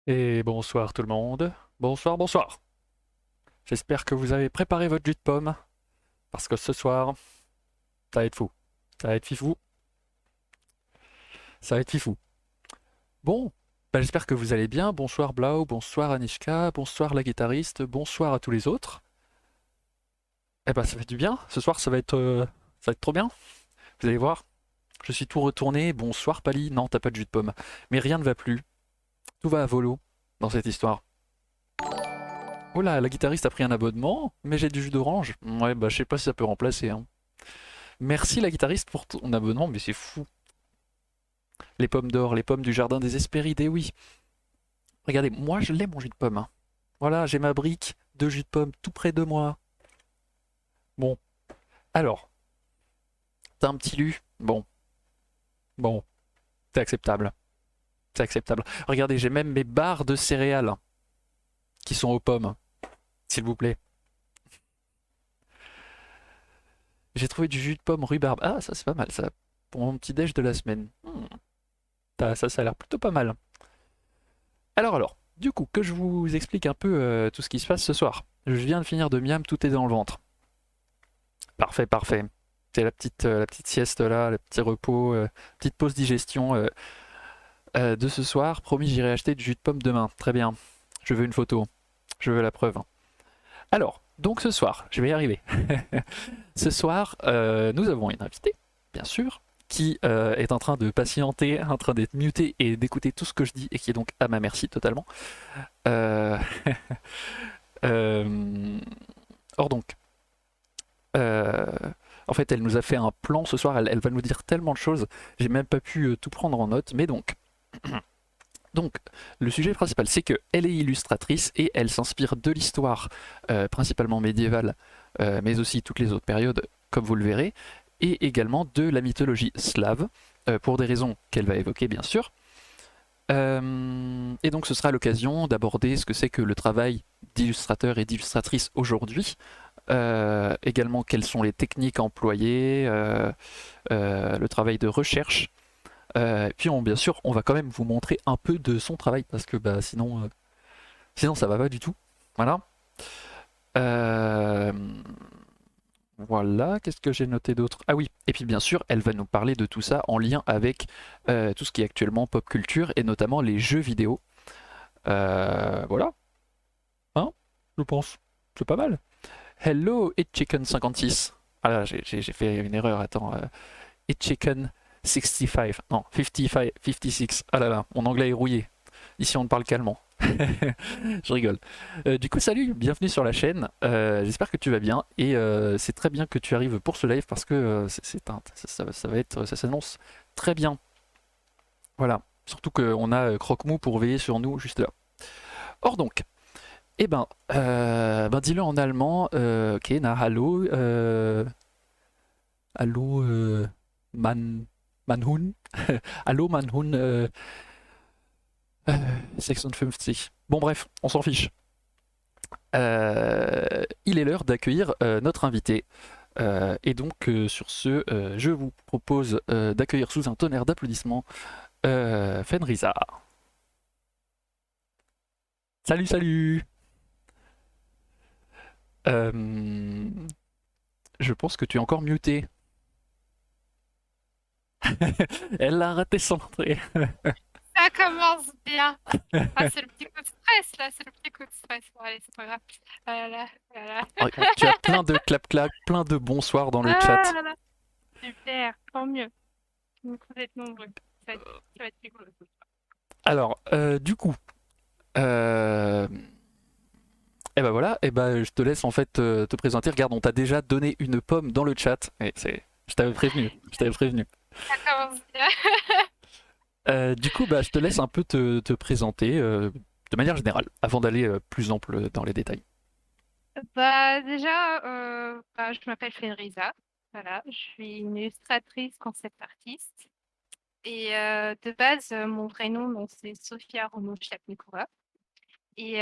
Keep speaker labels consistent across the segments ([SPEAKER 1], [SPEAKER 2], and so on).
[SPEAKER 1] Et bonsoir tout le monde. Bonsoir, bonsoir. J'espère que vous avez préparé votre jus de pomme, parce que ce soir, ça va être fou. Ça va être fifou. Ça va être fifou. Bon, bah, j'espère que vous allez bien. Bonsoir Blau, bonsoir Anishka, bonsoir la guitariste, bonsoir à tous les autres. Eh ben ça fait du bien. Ce soir, ça va être trop bien. Vous allez voir. Je suis tout retourné. Bonsoir Pali. Non, t'as pas de jus de pomme. Mais rien ne va plus. Tout va à volo dans cette histoire. Oh là, la guitariste a pris un abonnement, mais j'ai du jus d'orange. Ouais, bah je sais pas si ça peut remplacer, hein. Merci la guitariste pour ton abonnement, mais c'est fou. Les pommes d'or, les pommes du jardin des Hespérides, oui. Regardez, moi je l'ai mon jus de pomme, hein. Voilà, j'ai ma brique de jus de pomme tout près de moi. Bon, alors, t'as un petit lu. Bon, c'est acceptable. C'est acceptable. Regardez, j'ai même mes barres de céréales qui sont aux pommes, s'il vous plaît. J'ai trouvé du jus de pomme rhubarbe. Ah, ça c'est pas mal, ça. Pour mon petit déj de la semaine. Ça a l'air plutôt pas mal. Alors, du coup, que je vous explique un peu tout ce qui se passe ce soir. Je viens de finir de miam, tout est dans le ventre. Parfait, parfait. C'est la petite sieste là, le petit repos, petite pause digestion de ce soir. Promis, j'irai acheter du jus de pomme demain. Très bien. Je veux une photo. Je veux la preuve. Alors, donc ce soir, je vais y arriver. Ce soir, nous avons une invitée, bien sûr, qui est en train de patienter, en train d'être mutée et d'écouter tout ce que je dis et qui est donc à ma merci totalement. Euh, euh, Or donc, euh, en fait, elle nous a fait un plan ce soir. Elle va nous dire tellement de choses. J'ai même pas pu tout prendre en note. Mais donc, le sujet principal, c'est qu'elle est illustratrice et elle s'inspire de l'histoire, principalement médiévale, mais aussi toutes les autres périodes, comme vous le verrez, et également de la mythologie slave, pour des raisons qu'elle va évoquer bien sûr. Et donc ce sera l'occasion d'aborder ce que c'est que le travail d'illustrateur et d'illustratrice aujourd'hui, également quelles sont les techniques employées, le travail de recherche. Puis bien sûr, on va quand même vous montrer un peu de son travail parce que bah, sinon ça va pas du tout. Voilà. Euh, voilà, qu'est-ce que j'ai noté d'autre? Ah oui, et puis bien sûr, elle va nous parler de tout ça en lien avec tout ce qui est actuellement pop culture et notamment les jeux vidéo. Voilà, hein, je pense. C'est pas mal. Hello, It Chicken 56. Ah là, j'ai fait une erreur, attends. It Chicken 65. Non, 55, 56. Ah là là, mon anglais est rouillé. Ici, on ne parle qu'allemand. Je rigole. Du coup, salut, bienvenue sur la chaîne. J'espère que tu vas bien et c'est très bien que tu arrives pour ce live parce que ça va être, ça s'annonce très bien. Voilà. Surtout qu'on a Croque-Mou pour veiller sur nous juste là. Or donc, dis-le en allemand. Ok, na hallo, hallo, Manhun. Hallo, Manhun 56. Bon bref, on s'en fiche. Il est l'heure d'accueillir notre invité. Et donc, sur ce, je vous propose d'accueillir sous un tonnerre d'applaudissements Fenrisa. Salut, salut. Euh, je pense que tu es encore muté. Elle a raté son entrée.
[SPEAKER 2] Ça commence bien. Ah, c'est le petit coup de stress, là. C'est le petit coup de stress. Bon, allez, c'est pas grave. Ah là là, ah là là.
[SPEAKER 1] Oh, tu as plein de clap-clap, plein de bonsoirs dans le
[SPEAKER 2] Ah
[SPEAKER 1] chat.
[SPEAKER 2] là là. Super, tant mieux. Vous êtes nombreux. Ça va être rigolo.
[SPEAKER 1] Alors, du coup, euh, et ben voilà, et ben je te laisse en fait te présenter. Regarde, on t'a déjà donné une pomme dans le chat. Je t'avais prévenu, je t'avais prévenu.
[SPEAKER 2] Ça commence bien.
[SPEAKER 1] Du coup, bah, je te laisse un peu te présenter de manière générale, avant d'aller plus ample dans les détails.
[SPEAKER 2] Bah, déjà, je m'appelle Fenrisa. Voilà, je suis une illustratrice, concept artiste. Et de base, mon vrai nom, donc, c'est Sofia Romo-Chapnikova. Et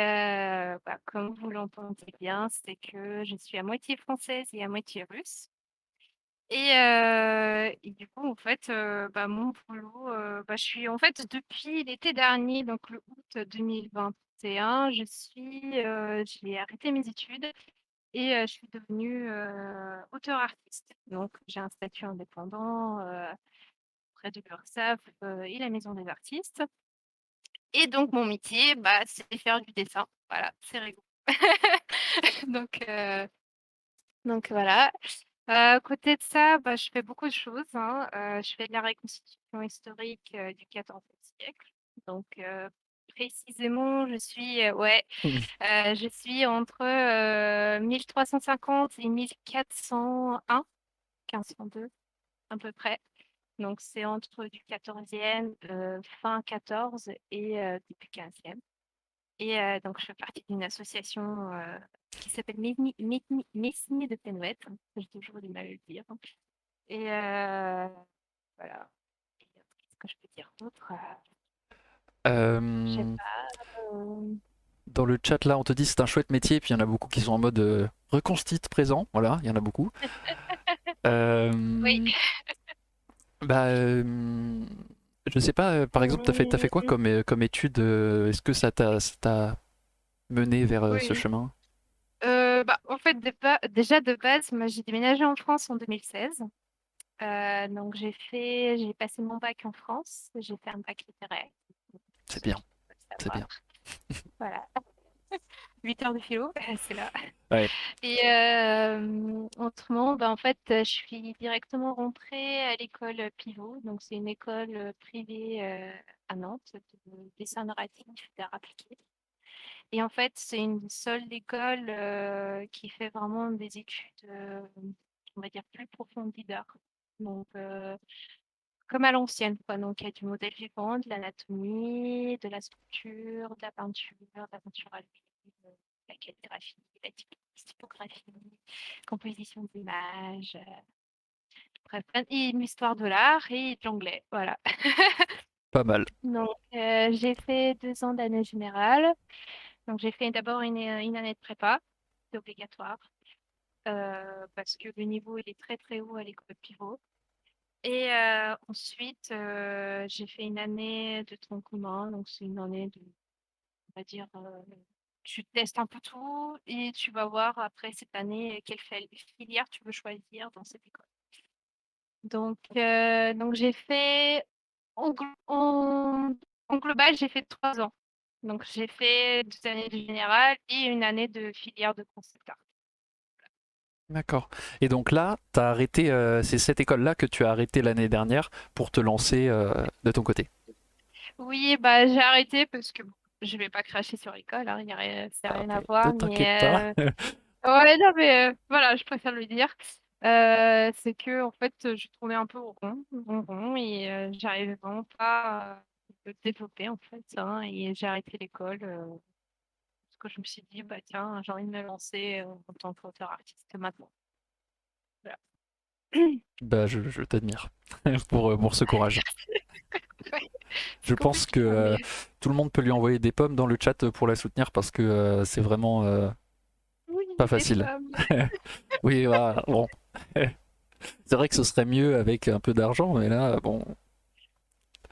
[SPEAKER 2] comme vous l'entendez bien, c'est que je suis à moitié française et à moitié russe. Et du coup, en fait, mon boulot, je suis en fait depuis l'été dernier, donc le août 2021, j'ai arrêté mes études et je suis devenue auteure-artiste. Donc j'ai un statut indépendant auprès de l'URSSAF et la Maison des artistes. Et donc mon métier, c'est faire du dessin. Voilà, c'est rigolo. Donc, heu, donc voilà. À côté de ça, je fais beaucoup de choses, hein. Je fais de la reconstitution historique, du XIVe siècle. Donc, précisément, je suis entre, 1350 et 1401, 1502 à peu près. Donc c'est entre du 14e, fin 14 et début 15e. Et donc je fais partie d'une association, qui s'appelle Mesnier de Penouette. J'ai toujours du mal à le dire. Et voilà. Et qu'est-ce que je peux dire d'autre? Je sais
[SPEAKER 1] Euh,
[SPEAKER 2] pas,
[SPEAKER 1] Dans le chat là, on te dit c'est un chouette métier, puis il y en a beaucoup qui sont en mode reconstite présent. Voilà, il y en a beaucoup.
[SPEAKER 2] oui.
[SPEAKER 1] Euh, bah, euh, je sais pas, par exemple, t'as fait quoi
[SPEAKER 2] Mmh,
[SPEAKER 1] comme étude est-ce que ça t'a mené vers ce
[SPEAKER 2] oui.
[SPEAKER 1] chemin?
[SPEAKER 2] En fait, déjà de base, moi j'ai déménagé en France en 2016. Donc j'ai passé mon bac en France, j'ai fait un bac littéraire, pour
[SPEAKER 1] C'est
[SPEAKER 2] ceux
[SPEAKER 1] bien,
[SPEAKER 2] qui veulent
[SPEAKER 1] c'est
[SPEAKER 2] savoir.
[SPEAKER 1] bien.
[SPEAKER 2] Voilà, 8 heures de philo, c'est là.
[SPEAKER 1] Ouais,
[SPEAKER 2] Et autrement, en fait, je suis directement rentrée à l'école Pivot. Donc c'est une école privée à Nantes de dessin narratif d'art appliqué. Et en fait, c'est une seule école qui fait vraiment des études, on va dire, plus profondes d'art. Donc, comme à l'ancienne, quoi. Donc, il y a du modèle vivant, de l'anatomie, de la sculpture, de la peinture à l'huile, de la calligraphie, la typographie, composition d'images, bref, et une histoire de l'art et de l'anglais. Voilà.
[SPEAKER 1] pas mal.
[SPEAKER 2] Donc, j'ai fait 2 ans d'année générale. Donc, j'ai fait d'abord une année de prépa, c'est obligatoire, parce que le niveau il est très très haut à l'école pivot. Et ensuite, j'ai fait une année de tronc commun, donc c'est une année de, on va dire, tu testes un peu tout et tu vas voir après cette année quelle filière tu veux choisir dans cette école. Donc j'ai fait, en global, j'ai fait 3 ans. Donc j'ai fait 2 années de général et une année de filière de concept art.
[SPEAKER 1] D'accord. Et donc là, t'as arrêté, c'est cette école-là que tu as arrêté l'année dernière pour te lancer de ton côté.
[SPEAKER 2] Oui, j'ai arrêté parce que bon, je vais pas cracher sur l'école, hein, c'est
[SPEAKER 1] Ah,
[SPEAKER 2] rien à
[SPEAKER 1] mais ne
[SPEAKER 2] voir,
[SPEAKER 1] t'inquiète pas.
[SPEAKER 2] mais ouais, non, mais voilà, je préfère le dire. C'est que en fait, je tournais un peu au rond, et j'arrivais vraiment pas à me développer en fait, hein, et j'ai arrêté l'école parce que je me suis dit, bah tiens, j'ai envie de me lancer en tant qu'auteur artiste maintenant. Voilà.
[SPEAKER 1] Bah, je t'admire pour ce courage.
[SPEAKER 2] Ouais,
[SPEAKER 1] Je
[SPEAKER 2] c'est
[SPEAKER 1] pense que
[SPEAKER 2] compliqué, hein, mais
[SPEAKER 1] tout le monde peut lui envoyer des pommes dans le chat pour la soutenir parce que c'est vraiment
[SPEAKER 2] oui,
[SPEAKER 1] pas
[SPEAKER 2] des
[SPEAKER 1] facile.
[SPEAKER 2] femmes.
[SPEAKER 1] Oui, voilà, bon. C'est vrai que ce serait mieux avec un peu d'argent, mais là, bon,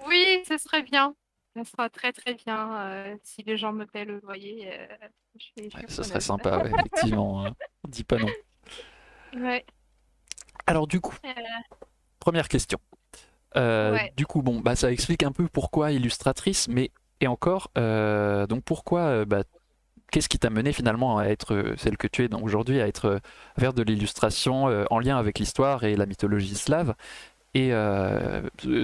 [SPEAKER 2] Oui, ce serait bien. Ça sera très très bien. Si les gens me paient le loyer, je
[SPEAKER 1] ouais,
[SPEAKER 2] suis
[SPEAKER 1] ce serait
[SPEAKER 2] preneuse.
[SPEAKER 1] sympa, ouais, effectivement. On dit pas non.
[SPEAKER 2] Ouais.
[SPEAKER 1] Alors du coup,
[SPEAKER 2] Euh,
[SPEAKER 1] première question.
[SPEAKER 2] ouais.
[SPEAKER 1] Du coup, bon, bah ça explique un peu pourquoi illustratrice, mais et encore, donc pourquoi, qu'est-ce qui t'a mené finalement à être celle que tu es donc aujourd'hui, à être à faire de l'illustration en lien avec l'histoire et la mythologie slave. Et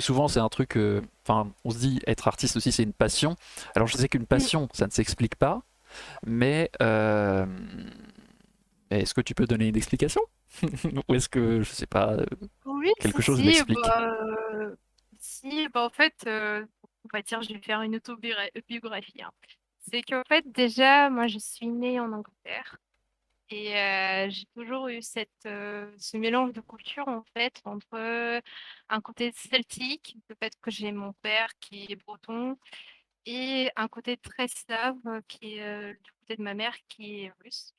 [SPEAKER 1] souvent, c'est un truc. Enfin, on se dit être artiste aussi, c'est une passion. Alors, je sais qu'une
[SPEAKER 2] Mm.
[SPEAKER 1] passion, ça ne s'explique pas, mais est-ce que tu peux donner une explication? Ou est-ce que, je sais pas,
[SPEAKER 2] Oui,
[SPEAKER 1] quelque chose l'explique?
[SPEAKER 2] en fait, on va dire, je vais faire une autobiographie, hein. C'est qu'en fait, déjà, moi, je suis née en Angleterre et j'ai toujours eu ce mélange de culture, en fait, entre un côté celtique, le fait que j'ai mon père qui est breton, et un côté très slave qui est du côté de ma mère qui est russe.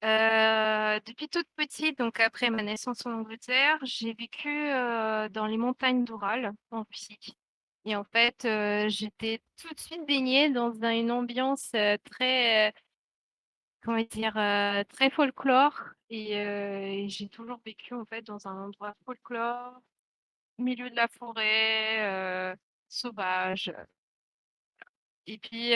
[SPEAKER 2] Depuis toute petite, donc après ma naissance en Angleterre, j'ai vécu, dans les montagnes d'Oural, en Russie et en fait, j'étais tout de suite baignée dans une ambiance, très, comment dire? Très folklore et j'ai toujours vécu, en fait, dans un endroit folklore, au milieu de la forêt, sauvage, et puis,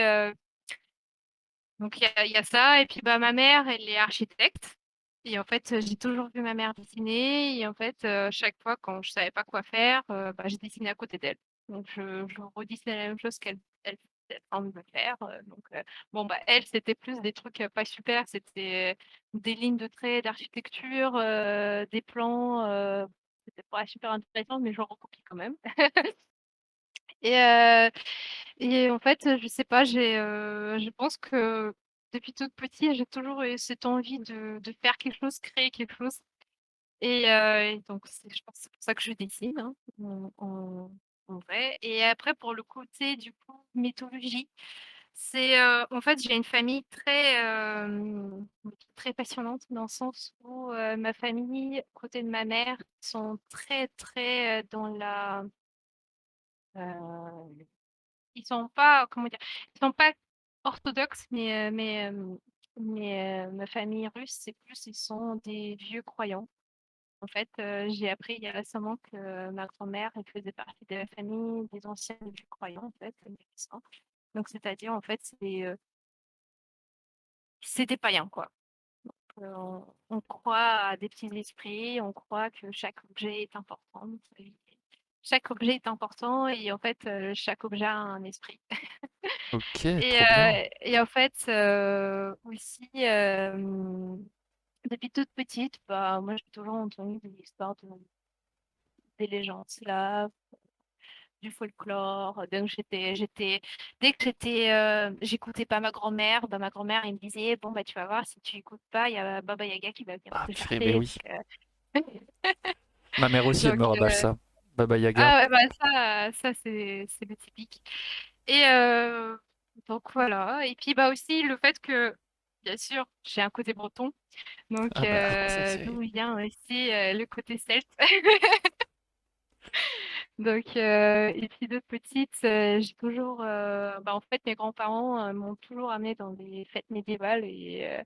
[SPEAKER 2] donc il y a ça et puis, bah, ma mère, elle est architecte et en fait, j'ai toujours vu ma mère dessiner et en fait, chaque fois quand je savais pas quoi faire, bah, je dessinais à côté d'elle. Donc je redessinais la même chose qu'elle était en train de me faire, donc bon, bah, elle, c'était plus des trucs, pas super, c'était des lignes de traits d'architecture, des plans, c'était pas super intéressant mais je recopie quand même et en fait, je sais pas, je pense que depuis toute petite, j'ai toujours eu cette envie de faire quelque chose, créer quelque chose et donc je pense que c'est pour ça que je dessine, hein, en vrai et après pour le côté du coup mythologie, c'est, en fait, j'ai une famille très passionnante dans le sens où, ma famille, côté de ma mère, sont très, très, dans la, heu ils sont pas, comment dire? Ils sont pas orthodoxes, mais ma famille russe, c'est plus ils sont des vieux croyants. En fait, j'ai appris il y a récemment que ma grand-mère, elle faisait partie de la famille des anciens vieux croyants, en fait, des puissants. Donc c'est-à-dire, en fait, c'est des païens, quoi. On croit à des petits esprits, on croit que chaque objet est important. Chaque objet est important et en fait, chaque objet a un esprit.
[SPEAKER 1] Ok,
[SPEAKER 2] Et,
[SPEAKER 1] trop bien.
[SPEAKER 2] en fait, aussi, depuis toute petite, bah, moi j'ai toujours entendu des histoires des légendes slaves, du folklore. Donc dès que j'écoutais pas ma grand-mère, bah, ma grand-mère elle me disait, bon bah tu vas voir, si tu écoutes pas, il y a Baba Yaga qui va venir
[SPEAKER 1] Ah
[SPEAKER 2] te
[SPEAKER 1] purée, mais
[SPEAKER 2] chercher.
[SPEAKER 1] oui. Ma mère aussi, elle
[SPEAKER 2] Donc,
[SPEAKER 1] me rabâche ça. Baba Yaga.
[SPEAKER 2] ah ouais, bah ça c'est le typique. Et donc voilà. Et puis bah aussi le fait que, bien sûr, j'ai un côté breton. Donc,
[SPEAKER 1] Ah bah, ça
[SPEAKER 2] d'où
[SPEAKER 1] c'est...
[SPEAKER 2] vient aussi le côté celte. Donc, et puis de petite, j'ai toujours, bah, en fait, mes grands-parents m'ont toujours amenée dans des fêtes médiévales et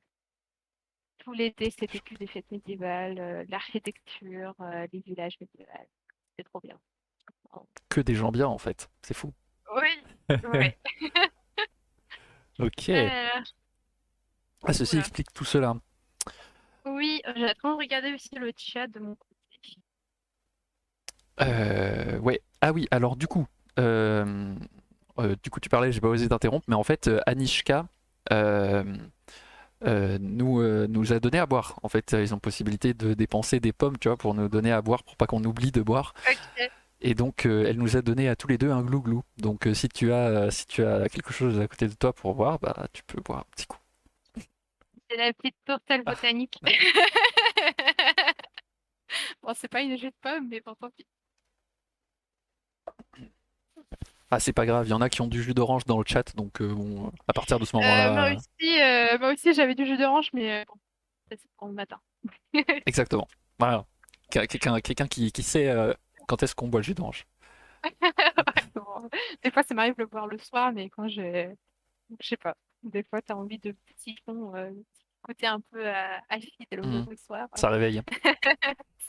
[SPEAKER 2] tout l'été, c'était que des fêtes médiévales, de l'architecture, les villages médiévaux. C'était trop bien.
[SPEAKER 1] Que des gens bien en fait. C'est fou.
[SPEAKER 2] Oui, ouais.
[SPEAKER 1] Ok. Ah, ceci
[SPEAKER 2] Voilà.
[SPEAKER 1] explique tout cela.
[SPEAKER 2] Oui, j'attends de regarder aussi le chat de mon côté.
[SPEAKER 1] Ouais. Ah oui, alors du coup, tu parlais, j'ai pas osé t'interrompre, mais en fait, Anishka euh, nous a donné à boire. En fait, ils ont possibilité de dépenser des pommes, tu vois, pour nous donner à boire, pour pas qu'on oublie de boire.
[SPEAKER 2] Ok.
[SPEAKER 1] Et donc, elle nous a donné à tous les deux un glouglou. Donc, si tu as quelque chose à côté de toi pour boire, bah, tu peux boire un petit coup.
[SPEAKER 2] C'est la petite tourtelle
[SPEAKER 1] Ah,
[SPEAKER 2] botanique. Bon, c'est pas une jus de pomme, mais bon, tant pis.
[SPEAKER 1] ah, c'est pas grave, il y en a qui ont du jus d'orange dans le chat, donc bon, à partir de ce moment-là,
[SPEAKER 2] Moi aussi, j'avais du jus d'orange, mais bon, ça, c'est pour le matin.
[SPEAKER 1] exactement. Voilà. Quelqu'un qui sait quand est-ce qu'on boit le jus d'orange.
[SPEAKER 2] Bon, des fois, ça m'arrive de le boire le soir, mais quand je sais pas, des fois, tu as envie de petits fonds, côté un peu acide
[SPEAKER 1] Hmm,
[SPEAKER 2] le soir.
[SPEAKER 1] ça réveille.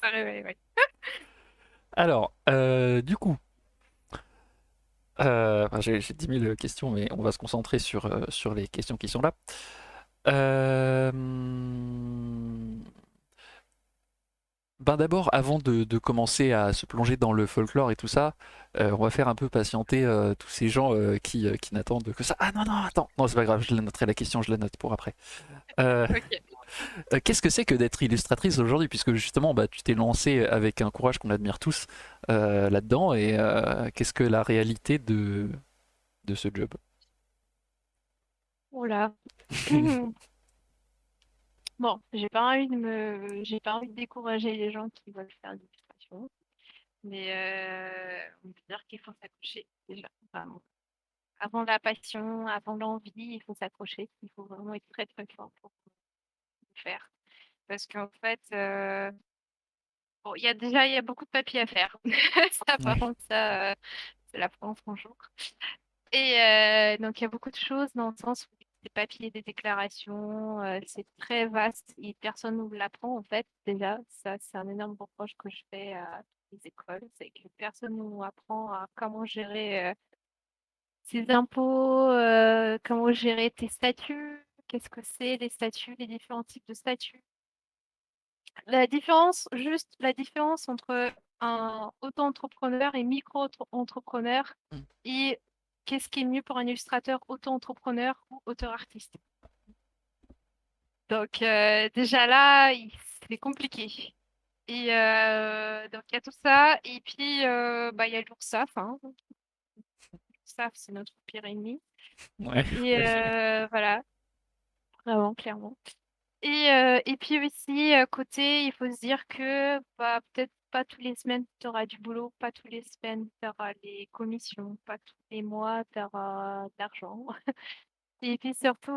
[SPEAKER 2] Ça réveille, ouais.
[SPEAKER 1] Alors, du coup, enfin, j'ai 10 000 questions, mais on va se concentrer sur les questions qui sont là. Euh, Ben d'abord, avant de commencer à se plonger dans le folklore et tout ça, on va faire un peu patienter tous ces gens qui n'attendent que ça. Ah non, non, attends, non, c'est pas grave, je la noterai la question, je la note pour après. Euh,
[SPEAKER 2] Ok.
[SPEAKER 1] Qu'est-ce que c'est que d'être illustratrice aujourd'hui? Puisque justement, bah, tu t'es lancé avec un courage qu'on admire tous là-dedans, et qu'est-ce que la réalité de ce job?
[SPEAKER 2] Voilà. Bon, j'ai pas envie de décourager les gens qui veulent faire de l'illustration, mais on peut dire qu'il faut s'accrocher déjà. Vraiment. Avant la passion, avant l'envie, il faut s'accrocher. Il faut vraiment être très très fort pour le faire. Parce qu'en fait, bon, il y a beaucoup de papiers à faire. Ça, par
[SPEAKER 1] Ouais.
[SPEAKER 2] contre, ça, c'est la France, bonjour. Et donc, il y a beaucoup de choses dans le sens où des papiers, des déclarations, c'est très vaste et personne ne vous l'apprend en fait. Déjà, ça, c'est un énorme reproche que je fais à toutes les écoles, c'est que personne ne nous apprend à comment gérer ses impôts, comment gérer tes statuts, qu'est-ce que c'est les statuts, les différents types de statuts. Juste la différence entre un auto-entrepreneur et micro-entrepreneur
[SPEAKER 1] Mm.
[SPEAKER 2] et qu'est-ce qui est mieux pour un illustrateur auto-entrepreneur ou auteur-artiste. Donc déjà là, c'est compliqué. Et donc il y a tout ça. Et puis bah, il y a l'URSSAF. Hein. L'URSSAF, c'est notre pire ennemi.
[SPEAKER 1] Ouais.
[SPEAKER 2] Et
[SPEAKER 1] Oui.
[SPEAKER 2] voilà, vraiment, clairement. Et puis aussi, côté, il faut se dire que bah, peut-être pas tous les semaines tu auras du boulot, pas tous les semaines tu auras les commissions, pas tous les mois tu auras de l'argent. Et puis surtout,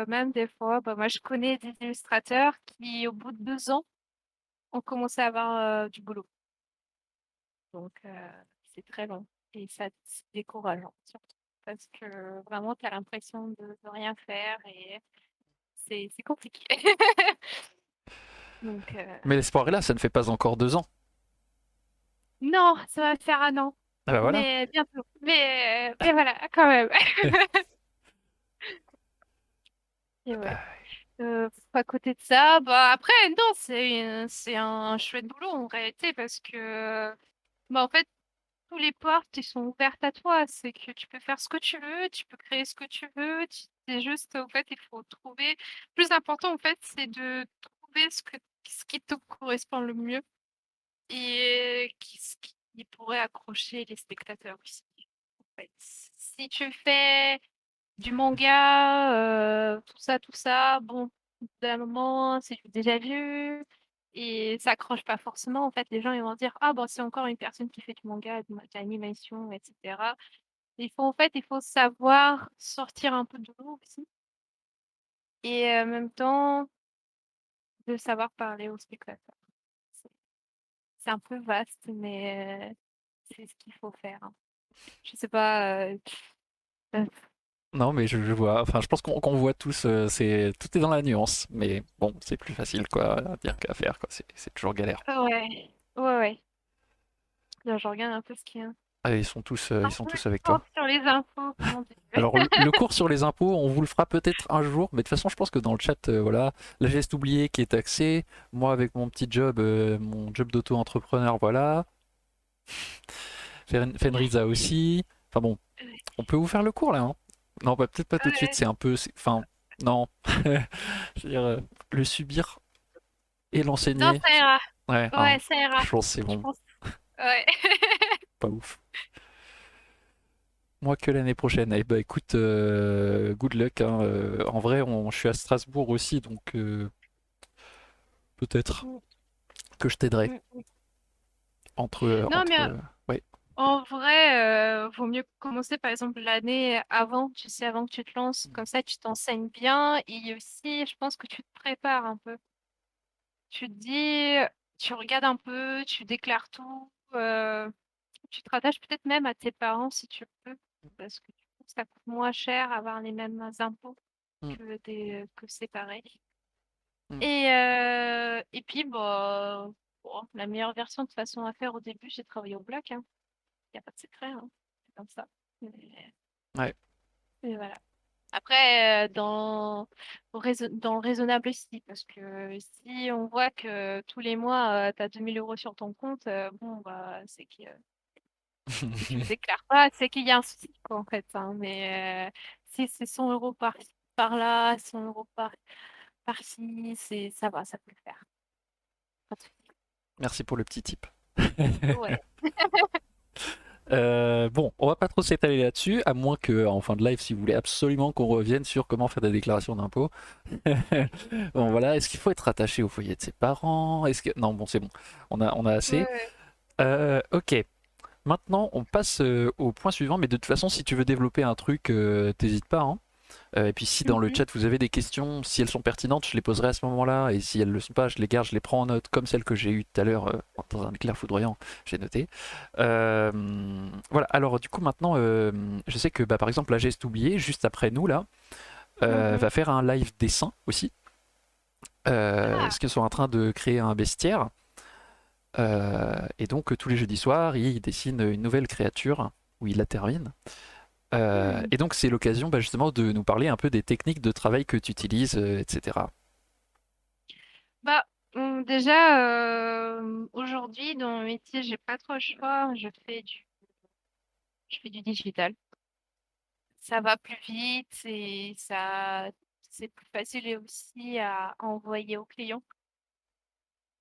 [SPEAKER 2] même des fois, bah, moi je connais des illustrateurs qui, au bout de 2 ans, ont commencé à avoir du boulot. Donc c'est très long et ça c'est décourageant surtout parce que vraiment tu as l'impression de rien faire et c'est compliqué. Donc
[SPEAKER 1] Mais l'espoir est là, ça ne fait pas encore 2 ans.
[SPEAKER 2] non, ça va faire un an,
[SPEAKER 1] Ah bah voilà.
[SPEAKER 2] mais bientôt. Mais voilà, quand même. Et ouais. À côté de ça, bah après, non, c'est un chouette boulot en réalité parce que bah en fait, tous les portes, ils sont ouvertes à toi. C'est que tu peux faire ce que tu veux, tu peux créer ce que tu veux. C'est juste, en fait, il faut trouver. Le plus important, en fait, c'est de trouver ce qui te correspond le mieux et ce qui pourrait accrocher les spectateurs aussi. En fait. Si tu fais du manga, tout ça, bon, au bout d'un moment, c'est déjà vu et ça accroche pas forcément. En fait, les gens ils vont dire, ah bon, c'est encore une personne qui fait du manga, de l'animation, etc. Il faut savoir sortir un peu de l'eau aussi et en même temps de savoir parler aux spectateurs. C'est c'est un peu vaste, mais c'est ce qu'il faut faire. Hein. Je sais pas. Euh,
[SPEAKER 1] Non, mais je vois. Enfin, je pense qu'on voit tous. Tout est dans la nuance. Mais bon, c'est plus facile quoi à dire qu'à faire quoi. C'est toujours galère.
[SPEAKER 2] ouais, ouais. Là, je regarde un peu ce qu'il y a.
[SPEAKER 1] Ah,
[SPEAKER 2] Un
[SPEAKER 1] ils sont
[SPEAKER 2] peu
[SPEAKER 1] tous avec toi.
[SPEAKER 2] fort sur les infos, mon Dieu.
[SPEAKER 1] Alors, le cours sur les impôts, on vous le fera peut-être un jour, mais de toute façon, je pense que dans le chat, voilà, la geste oubliée qui est taxée, moi avec mon petit job, mon job d'auto-entrepreneur, voilà, Fenriza aussi. Enfin bon, on peut vous faire le cours là, hein. Non, bah, peut-être pas tout de suite,
[SPEAKER 2] Ouais.
[SPEAKER 1] c'est un peu. Enfin, non. Je veux dire, le subir et
[SPEAKER 2] Non,
[SPEAKER 1] l'enseigner,
[SPEAKER 2] ça ira.
[SPEAKER 1] ouais, hein,
[SPEAKER 2] Ouais, ça ira.
[SPEAKER 1] je pense que c'est
[SPEAKER 2] Je
[SPEAKER 1] bon,
[SPEAKER 2] pense. Ouais.
[SPEAKER 1] pas ouf. Moi que l'année prochaine. Eh bah écoute, good luck, hein. En vrai, je suis à Strasbourg aussi, donc peut-être
[SPEAKER 2] Mm,
[SPEAKER 1] que je t'aiderai
[SPEAKER 2] mm. Non, mais
[SPEAKER 1] ouais.
[SPEAKER 2] en vrai, vaut mieux commencer par exemple l'année avant, tu sais, avant que tu te lances. Comme ça, tu t'enseignes bien. Et aussi, je pense que tu te prépares un peu. Tu te dis, tu regardes un peu, tu déclares tout. Tu te rattaches peut-être même à tes parents si tu peux. Parce que du coup, ça coûte moins cher avoir les mêmes impôts
[SPEAKER 1] Mm,
[SPEAKER 2] que séparer.
[SPEAKER 1] mm.
[SPEAKER 2] Et puis, bah, bon, la meilleure version de façon à faire au début, j'ai travaillé au bloc. Il n'y a pas de secret. Hein. C'est comme ça.
[SPEAKER 1] Ouais.
[SPEAKER 2] Mais voilà. Après, dans le raisonnable aussi, parce que si on voit que tous les mois, tu as 2000 € sur ton compte, bon, bah, c'est que si tu le déclares pas, c'est qu'il y a un souci, quoi, en fait. Hein. Mais si c'est 100 € par-là, 100 € par-ci, ça va, ça peut le faire. Pas de souci.
[SPEAKER 1] Merci pour le petit tip.
[SPEAKER 2] Ouais.
[SPEAKER 1] Bon, on va pas trop s'étaler là-dessus, à moins que en fin de live, si vous voulez absolument qu'on revienne sur comment faire des déclarations d'impôts. Bon, voilà. Est-ce qu'il faut être attaché au foyer de ses parents? Est-ce que non, bon, c'est bon. On a assez.
[SPEAKER 2] Ouais.
[SPEAKER 1] Ok. Maintenant, on passe au point suivant. Mais de toute façon, si tu veux développer un truc, t'hésites pas, hein. Et puis si dans le
[SPEAKER 2] Mhm.
[SPEAKER 1] chat vous avez des questions, si elles sont pertinentes, je les poserai à ce moment-là. Et si elles ne le sont pas, je les garde, je les prends en note, comme celles que j'ai eues tout à l'heure dans un éclair foudroyant, j'ai noté. Euh, voilà, alors du coup maintenant, je sais que bah, par exemple la geste oubliée, juste après nous là,
[SPEAKER 2] Mhm.
[SPEAKER 1] va faire un live dessin aussi.
[SPEAKER 2] Ah,
[SPEAKER 1] Parce qu'ils sont en train de créer un bestiaire. Et donc tous les jeudis soirs, il dessine une nouvelle créature, où il la termine.
[SPEAKER 2] hmm.
[SPEAKER 1] Et donc c'est l'occasion bah, justement de nous parler un peu des techniques de travail que tu utilises, etc.
[SPEAKER 2] Bah, déjà, aujourd'hui, dans mon métier, j'ai pas trop le choix. Je fais du digital. Ça va plus vite et c'est plus facile aussi à envoyer aux clients.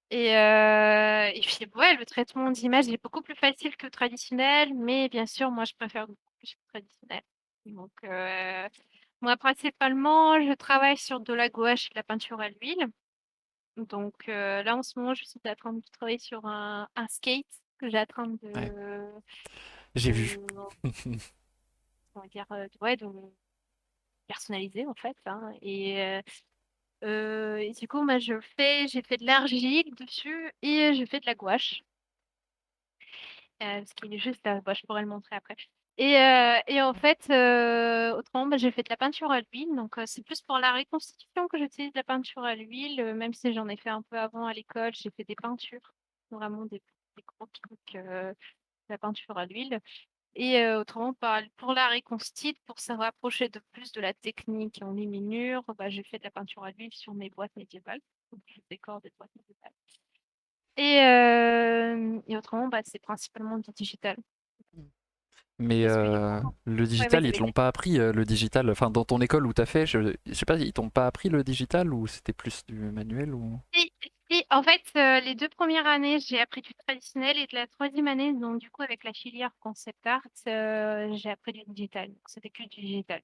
[SPEAKER 2] Et puis, ouais, le traitement d'image est beaucoup plus facile que traditionnel, mais bien sûr, moi, je préfère beaucoup plus le traditionnel. Donc, moi, principalement, je travaille sur de la gouache et de la peinture à l'huile. Donc, là, en ce moment, je suis en train de travailler sur un skate que j'ai en train
[SPEAKER 1] Ouais,
[SPEAKER 2] de,
[SPEAKER 1] j'ai vu.
[SPEAKER 2] de, on va dire, ouais, de personnaliser, en fait, hein. Et du coup, moi, j'ai fait de l'argile dessus et je fais de la gouache. Ce qui est juste là, bah, je pourrais le montrer après. Et en fait, autrement, bah, j'ai fait de la peinture à l'huile. Donc, c'est plus pour la reconstitution que j'utilise de la peinture à l'huile. Même si j'en ai fait un peu avant à l'école, j'ai fait des peintures, vraiment des gros trucs, de la peinture à l'huile. Et autrement, pour la reconstitution, pour se rapprocher de plus de la technique en enluminure, bah, j'ai fait de la peinture à l'huile sur mes boîtes médiévales. Donc, je décore des boîtes médiévales. Et autrement, bah, c'est principalement du digital.
[SPEAKER 1] Mais
[SPEAKER 2] Parce que du coup,
[SPEAKER 1] le
[SPEAKER 2] ouais,
[SPEAKER 1] digital,
[SPEAKER 2] vas-y,
[SPEAKER 1] ils te l'ont
[SPEAKER 2] vas-y.
[SPEAKER 1] pas appris, le digital. Enfin, dans ton école où t'as fait, je sais pas, ils t'ont pas appris le digital ou c'était plus du manuel ou.
[SPEAKER 2] Si, si, en fait, les 2 premières années, j'ai appris du traditionnel et de la troisième année, donc du coup, avec la filière concept art, j'ai appris du digital. Donc, c'était que du digital.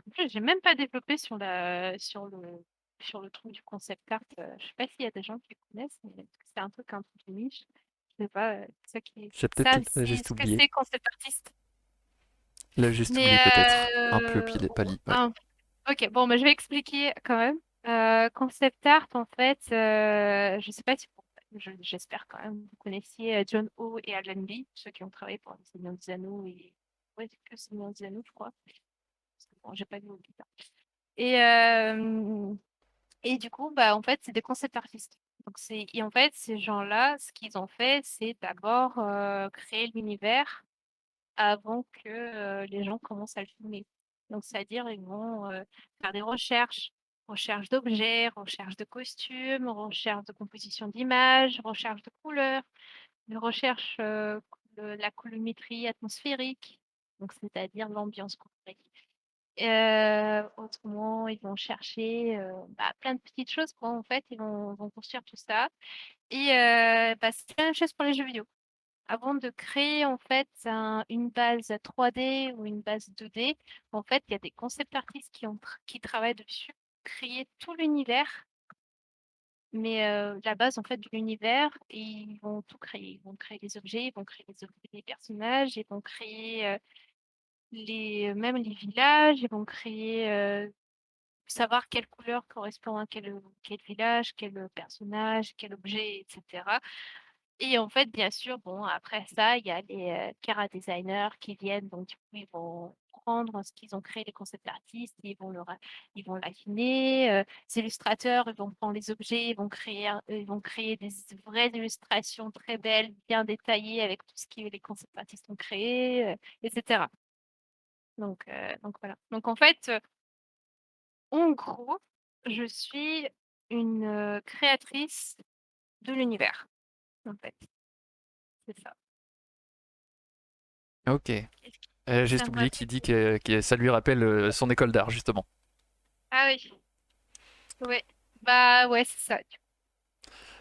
[SPEAKER 2] En plus, j'ai même pas développé sur le truc du concept art. Je sais pas s'il y a des gens qui connaissent, mais c'est un truc un peu de niche. Je sais pas,
[SPEAKER 1] J'ai peut-être
[SPEAKER 2] ça,
[SPEAKER 1] juste
[SPEAKER 2] ce que
[SPEAKER 1] oublié.
[SPEAKER 2] c'est concept artiste.
[SPEAKER 1] Là, juste
[SPEAKER 2] Mais
[SPEAKER 1] oublié peut-être. Un peu pali. Ouais.
[SPEAKER 2] ok, bon, bah, je vais expliquer quand même. Concept art, en fait, je sais pas si j'espère quand même vous connaissiez John O et Alan Lee, ceux qui ont travaillé pour le Seigneur des Anneaux et ouais, c'est que Seigneur des Anneaux, je crois. Parce que, bon, j'ai pas vu au guitare. Et et du coup, bah en fait, c'est des concept artistes. Donc et en fait, ces gens-là, ce qu'ils ont fait, c'est d'abord créer l'univers avant que les gens commencent à le filmer. Donc, c'est-à-dire, ils vont faire des recherches, recherche d'objets, recherche de costumes, recherche de composition d'images, recherche de couleurs, de recherche de la colorimétrie atmosphérique, donc c'est-à-dire l'ambiance colorée. Autrement, ils vont chercher bah, plein de petites choses, quoi. En fait, vont construire tout ça. Et bah, c'est la même chose pour les jeux vidéo. Avant de créer en fait une base 3D ou une base 2D, en fait, il y a des concept artistes qui travaillent dessus, créer tout l'univers, mais la base en fait de l'univers, et ils vont tout créer. Ils vont créer les objets, ils vont créer les personnages, ils vont créer même les villages, ils vont créer savoir quelle couleur correspond à quel village, quel personnage, quel objet, etc. Et en fait, bien sûr, bon, après ça, il y a les Cara designers qui viennent, donc du coup, ils vont prendre ce qu'ils ont créé, les concept artistes, ils vont l'affiner. Les illustrateurs, ils vont prendre les objets, ils vont créer des vraies illustrations très belles, bien détaillées avec tout ce que les concept artistes ont créé, etc. Donc voilà. Donc en fait, en gros, je suis une créatrice de l'univers, en fait. C'est ça.
[SPEAKER 1] Ok.
[SPEAKER 2] Est-ce que
[SPEAKER 1] J'ai
[SPEAKER 2] ça
[SPEAKER 1] juste
[SPEAKER 2] me
[SPEAKER 1] oublié qu'il
[SPEAKER 2] rappelle?
[SPEAKER 1] dit que ça lui rappelle son école d'art, justement.
[SPEAKER 2] Ah oui, ouais. Bah ouais, c'est ça.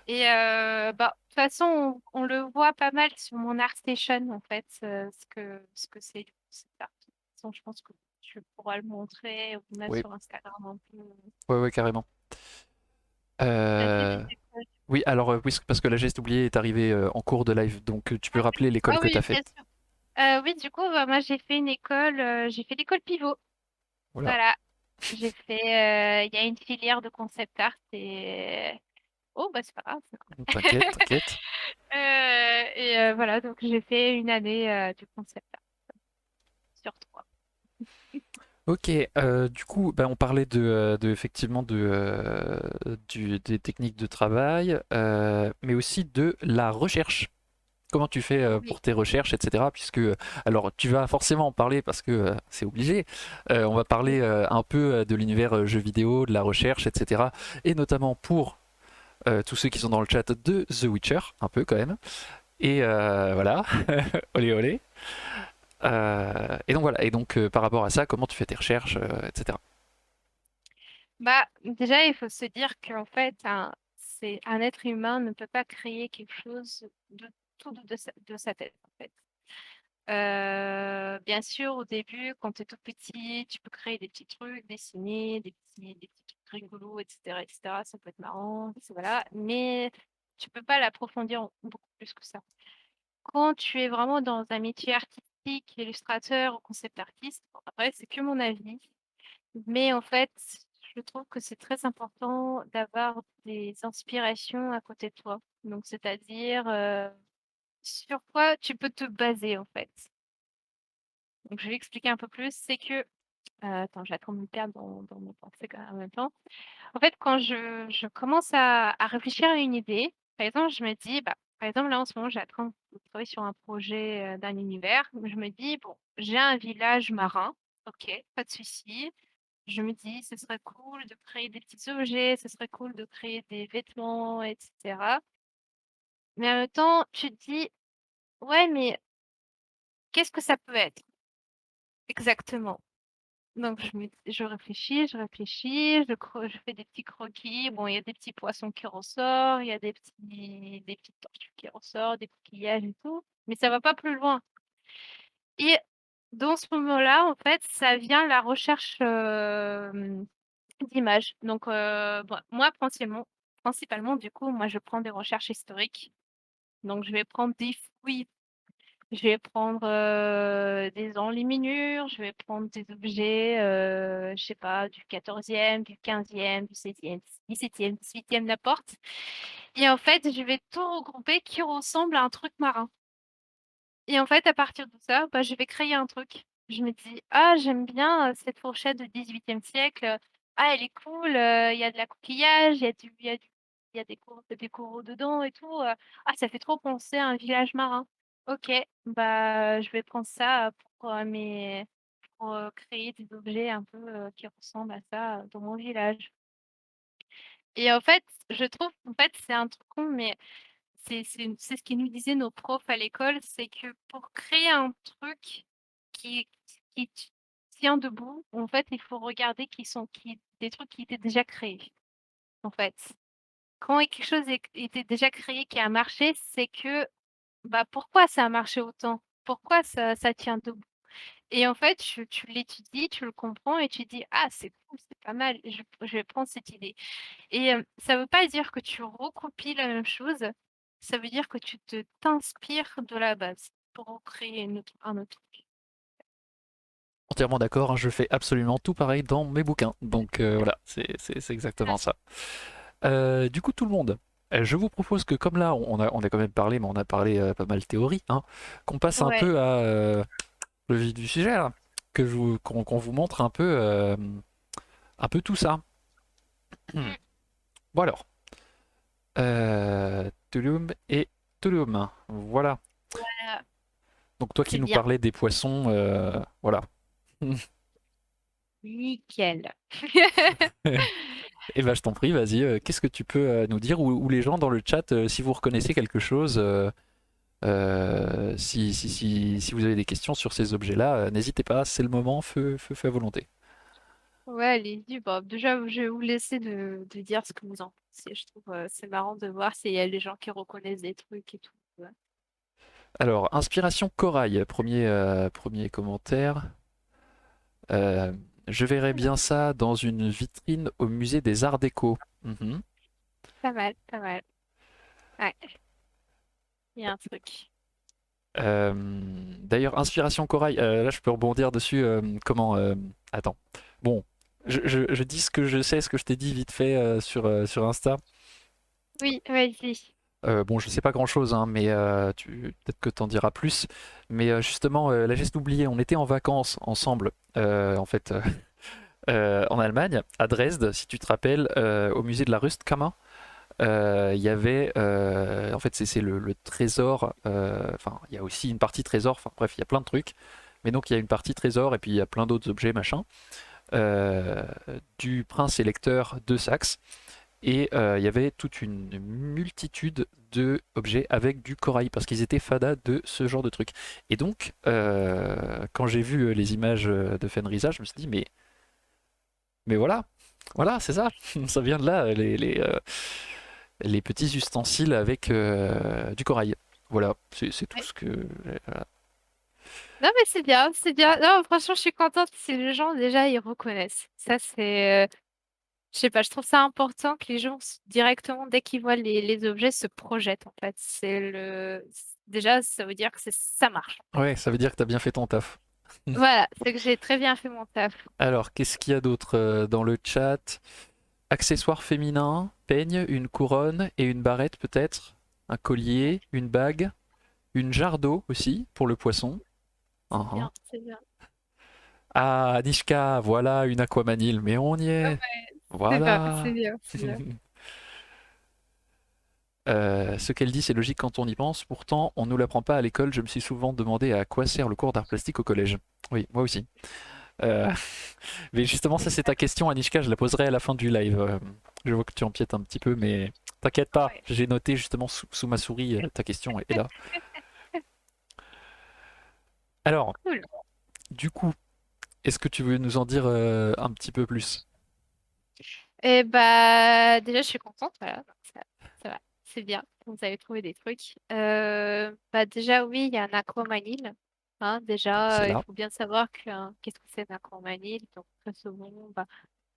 [SPEAKER 2] Et bah, de toute façon, on le voit pas mal sur mon ArtStation, en fait, ce que c'est. C'est ça. De toute façon, je pense que tu pourras le montrer ou même
[SPEAKER 1] Oui,
[SPEAKER 2] sur Instagram un peu.
[SPEAKER 1] ouais, ouais, carrément.
[SPEAKER 2] T'as fait
[SPEAKER 1] Euh,
[SPEAKER 2] des écoles.
[SPEAKER 1] Oui, alors, oui, parce que la geste oubliée est arrivée en cours de live, donc tu peux
[SPEAKER 2] Ah oui,
[SPEAKER 1] rappeler l'école
[SPEAKER 2] ah
[SPEAKER 1] que tu
[SPEAKER 2] oui,
[SPEAKER 1] as
[SPEAKER 2] bien
[SPEAKER 1] faite.
[SPEAKER 2] sûr. Oui, du coup, bah, moi, j'ai fait l'école pivot.
[SPEAKER 1] Voilà.
[SPEAKER 2] Voilà. J'ai fait, il y a une filière de concept art et oh bah c'est pas grave.
[SPEAKER 1] T'inquiète, t'inquiète.
[SPEAKER 2] Voilà, donc j'ai fait une année du concept art sur trois.
[SPEAKER 1] Ok, du coup, bah, on parlait effectivement des techniques de travail, mais aussi de la recherche. Comment tu fais
[SPEAKER 2] Oui,
[SPEAKER 1] pour tes recherches, etc. Puisque, alors, tu vas forcément en parler parce que c'est obligé. On va parler
[SPEAKER 2] oui.
[SPEAKER 1] un peu de l'univers jeux vidéo, de la recherche, etc. Et notamment pour tous ceux qui sont dans le chat de The Witcher, un peu quand même. Et voilà, olé olé. Et donc voilà, et donc par rapport à ça, comment tu fais tes recherches, etc.
[SPEAKER 2] Bah déjà il faut se dire qu'en fait c'est un être humain ne peut pas créer quelque chose de tout de sa tête en fait. Bien sûr, au début, quand tu es tout petit, tu peux créer des petits trucs, dessiner, des petits trucs rigolos, etc., etc. Ça peut être marrant, voilà. Mais tu peux pas l'approfondir beaucoup plus que ça. Quand tu es vraiment dans un métier artistique, illustrateur ou concept artiste, bon, après, c'est que mon avis. Mais en fait, je trouve que c'est très important d'avoir des inspirations à côté de toi. Donc, c'est-à-dire sur quoi tu peux te baser, en fait. Donc, je vais expliquer un peu plus. C'est que, attends, j'ai de me perdre dans mes pensées quand même en même temps. En fait, quand je commence à réfléchir à une idée, par exemple, je me dis, bah, par exemple, là, en ce moment, j'ai en train de travailler sur un projet d'un univers. Je me dis, bon, j'ai un village marin. Ok, pas de souci. Je me dis, ce serait cool de créer des petits objets, ce serait cool de créer des vêtements, etc. Mais en même temps, tu te dis, ouais, mais qu'est-ce que ça peut être exactement? Donc, je réfléchis, je fais des petits croquis. Bon, il y a des petits poissons qui ressortent, il y a des petites tortues qui ressortent, des coquillages et tout, mais ça va pas plus loin. Et dans ce moment-là, en fait, ça vient la recherche d'images. Donc, bon, moi, principalement, du coup, moi, je prends des recherches historiques. Donc, je vais prendre des fouilles. Je vais prendre des enluminures, je vais prendre des objets, je sais pas, du 14e, du 15e, du 16e, 17e, 18e, n'importe. Et en fait, je vais tout regrouper qui ressemble à un truc marin. Et en fait, à partir de ça, bah, je vais créer un truc. Je me dis, ah, j'aime bien cette fourchette de 18e siècle. Ah, elle est cool, il y a de la coquillage, il y a des coraux dedans et tout. Ah, ça fait trop penser à un village marin. Ok, bah, je vais prendre ça pour créer des objets un peu qui ressemblent à ça dans mon village. Et en fait, je trouve, en fait, c'est un truc con, mais c'est ce qu'ils nous disaient nos profs à l'école, c'est que pour créer un truc qui, qui tient debout, en fait, il faut regarder des trucs qui étaient déjà créés. En fait, quand quelque chose était déjà créé, qui a marché, c'est que bah pourquoi ça a marché autant? Pourquoi ça tient debout? Et en fait, tu l'étudies, tu le comprends et tu dis, ah, c'est cool, c'est pas mal, je vais prendre cette idée. Et ça veut pas dire que tu recopies la même chose, ça veut dire que tu t'inspires de la base pour créer un autre truc.
[SPEAKER 1] Entièrement d'accord, hein, je fais absolument tout pareil dans mes bouquins. Donc voilà, c'est
[SPEAKER 2] Ah,
[SPEAKER 1] exactement ça. Du coup, tout le monde, je vous propose que comme là, on a quand même parlé, mais on a parlé pas mal théorie, hein, qu'on passe un
[SPEAKER 2] ouais.
[SPEAKER 1] peu à le vif du sujet, là, qu'on vous montre un peu tout ça.
[SPEAKER 2] Mm.
[SPEAKER 1] Bon alors, Touloum et Touloum, voilà.
[SPEAKER 2] Voilà,
[SPEAKER 1] Donc toi qui
[SPEAKER 2] c'est
[SPEAKER 1] nous
[SPEAKER 2] bien.
[SPEAKER 1] parlais des poissons, voilà.
[SPEAKER 2] Nickel.
[SPEAKER 1] Et ben je t'en prie, vas-y, qu'est-ce que tu peux nous dire ou les gens dans le chat, si vous reconnaissez quelque chose, si vous avez des questions sur ces objets-là, n'hésitez pas, c'est le moment, feu à volonté.
[SPEAKER 2] Ouais, allez-y. Bon, déjà, je vais vous laisser de dire ce que vous en pensez. Je trouve c'est marrant de voir s'il y a des gens qui reconnaissent des trucs et tout. Ouais.
[SPEAKER 1] Alors, inspiration corail, premier commentaire. Euh, je verrais bien ça dans une vitrine au musée des Arts Déco. Mhm.
[SPEAKER 2] Pas mal, pas mal. Ouais, il y a un truc.
[SPEAKER 1] Euh, D'ailleurs, inspiration corail, là je peux rebondir dessus. Comment attends. Bon. je dis ce que je sais, ce que je t'ai dit vite fait sur Insta.
[SPEAKER 2] Oui, vas-y.
[SPEAKER 1] Bon, je sais pas grand-chose, hein, mais peut-être que t'en diras plus. Mais justement, là j'ai oublié, on était en vacances ensemble, en fait, en Allemagne, à Dresde, si tu te rappelles, au musée de la Rustkammer. Il y avait, en fait, c'est le trésor. Enfin, il y a aussi une partie trésor. Enfin, bref, il y a plein de trucs. Mais donc, il y a une partie trésor et puis il y a plein d'autres objets, machin, euh, du prince électeur de Saxe. Et il y avait toute une multitude de objets avec du corail parce qu'ils étaient fadas de ce genre de trucs. Et donc, quand j'ai vu les images de Fenrisa, je me suis dit, mais voilà, voilà, c'est ça, ça vient de là, les petits ustensiles avec du corail. Voilà, c'est tout
[SPEAKER 2] Ouais.
[SPEAKER 1] ce que. Voilà.
[SPEAKER 2] Non, mais c'est bien, c'est bien. Non, franchement, je suis contente si les gens, déjà, ils reconnaissent. Ça, c'est... je sais pas, je trouve ça important que les gens, directement, dès qu'ils voient les objets, se projettent, en fait. Déjà, ça veut dire que ça marche, en fait.
[SPEAKER 1] Ouais, ça veut dire que t'as bien fait ton taf.
[SPEAKER 2] Voilà, c'est que j'ai très bien fait mon taf.
[SPEAKER 1] Alors, qu'est-ce qu'il y a d'autre dans le chat? Accessoires féminins, peigne, une couronne et une barrette peut-être, un collier, une bague, une jarre d'eau aussi pour le poisson.
[SPEAKER 2] C'est
[SPEAKER 1] Uhum.
[SPEAKER 2] bien, c'est bien.
[SPEAKER 1] Ah, Nishka, voilà une aquamanile, mais on y
[SPEAKER 2] Ah
[SPEAKER 1] est.
[SPEAKER 2] ouais, c'est bien, c'est
[SPEAKER 1] Voilà.
[SPEAKER 2] bien, c'est bien.
[SPEAKER 1] Ce qu'elle dit, c'est logique quand on y pense. Pourtant, on ne nous l'apprend pas à l'école. Je me suis souvent demandé à quoi sert le cours d'art plastique au collège. Oui, moi aussi. Euh, mais justement, ça c'est ta question, Anishka. Je la poserai à la fin du live. Je vois que tu empiètes un petit peu, mais t'inquiète pas.
[SPEAKER 2] Ouais,
[SPEAKER 1] J'ai noté justement sous ma souris ta question est là. Alors,
[SPEAKER 2] cool.
[SPEAKER 1] du coup, est-ce que tu veux nous en dire un petit peu plus?
[SPEAKER 2] Et bah, déjà, je suis contente, voilà. Donc ça va, c'est bien. Vous avez trouvé des trucs. Bah, déjà, oui, il y a un acromanile. Hein,
[SPEAKER 1] C'est
[SPEAKER 2] déjà, il
[SPEAKER 1] là.
[SPEAKER 2] faut bien savoir que, qu'est-ce que c'est un acromanile. Donc, très souvent, bah,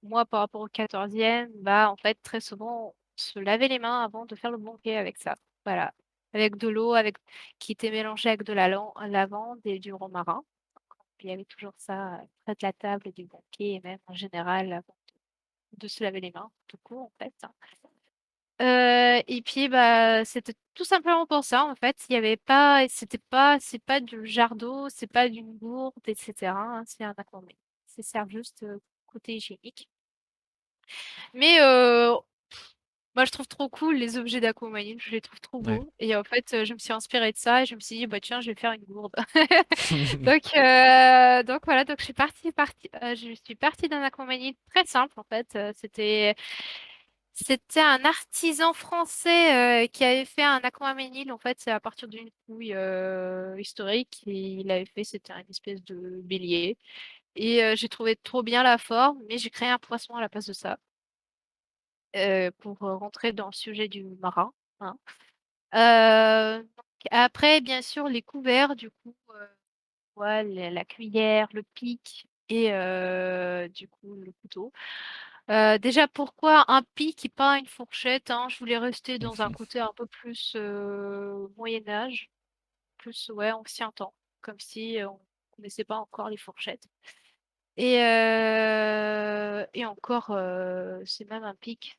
[SPEAKER 2] moi, par rapport au 14e, bah, en fait, très souvent, on se lavait les mains avant de faire le banquet avec ça. Voilà. Avec de l'eau, qui était mélangée avec de la lavande et du romarin. Puis il y avait toujours ça près de la table du banquet et même en général avant de se laver les mains, tout court en fait. Et puis bah c'était tout simplement pour ça en fait. Il y avait pas, c'est pas du jar d'eau, c'est pas d'une gourde, etc. Hein, c'est un aquaman. C'est sert juste côté hygiénique. Mais moi je trouve trop cool les objets d'aquamarine, je les trouve trop
[SPEAKER 1] Ouais.
[SPEAKER 2] beaux. Et en fait je me suis inspirée de ça et je me suis dit bah tiens je vais faire une gourde. Donc voilà, donc je suis partie d'un aquamanile très simple en fait. C'était un artisan français qui avait fait un aquamanile en fait, c'est à partir d'une couille historique. Et il avait fait, c'était une espèce de bélier. Et j'ai trouvé trop bien la forme, mais j'ai créé un poisson à la place de ça pour rentrer dans le sujet du marin. Hein. Donc après, bien sûr, les couverts, du coup. Ouais, la cuillère, le pic et du coup le couteau. Déjà, pourquoi un pic et pas une fourchette, hein? Je voulais rester dans un côté un peu plus Moyen Âge, plus ouais, ancien temps, comme si on connaissait pas encore les fourchettes. Et encore, c'est même un pic,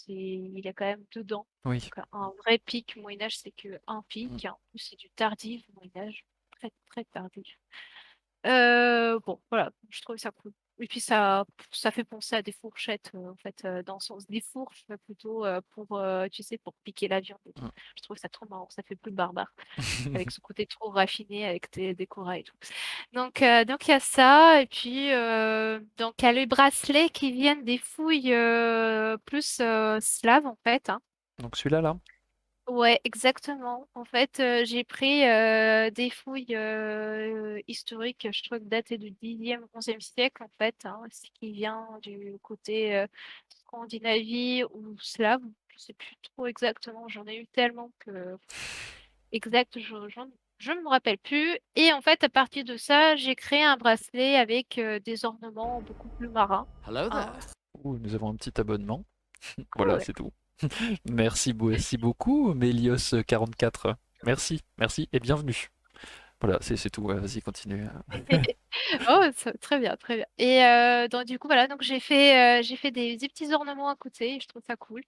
[SPEAKER 2] il a quand même deux dents.
[SPEAKER 1] Oui.
[SPEAKER 2] Donc, un vrai pic Moyen Âge, c'est que un pic. En plus, c'est du tardif Moyen Âge, très très tardif. Bon, voilà, je trouve ça cool. Et puis ça fait penser à des fourchettes, en fait, dans le sens des fourches, mais plutôt pour, tu sais, pour piquer la viande et tout. Je trouve ça trop marrant, ça fait plus barbare, avec ce côté trop raffiné, avec des corails et tout. Donc il y a ça, et puis donc il y a les bracelets qui viennent des fouilles plus slaves, en fait. Hein.
[SPEAKER 1] Donc celui-là là.
[SPEAKER 2] Ouais, exactement. En fait, j'ai pris des fouilles historiques, je crois que datées du 10e, 11e siècle, en fait, hein, ce qui vient du côté Scandinavie ou slave. Je sais plus trop exactement, j'en ai eu tellement que exact, je ne me rappelle plus. Et en fait, à partir de ça, j'ai créé un bracelet avec des ornements beaucoup plus marins.
[SPEAKER 3] Hello
[SPEAKER 2] Hein.
[SPEAKER 3] there.
[SPEAKER 1] Ouh, nous avons un petit abonnement. Voilà,
[SPEAKER 2] Cool.
[SPEAKER 1] c'est tout. Merci beaucoup, Mélios 44. Merci, merci et bienvenue. Voilà, c'est tout. Ouais, vas-y, continue.
[SPEAKER 2] Oh, très bien, très bien. Et donc du coup voilà, donc j'ai fait des petits ornements à côté, je trouve ça cool.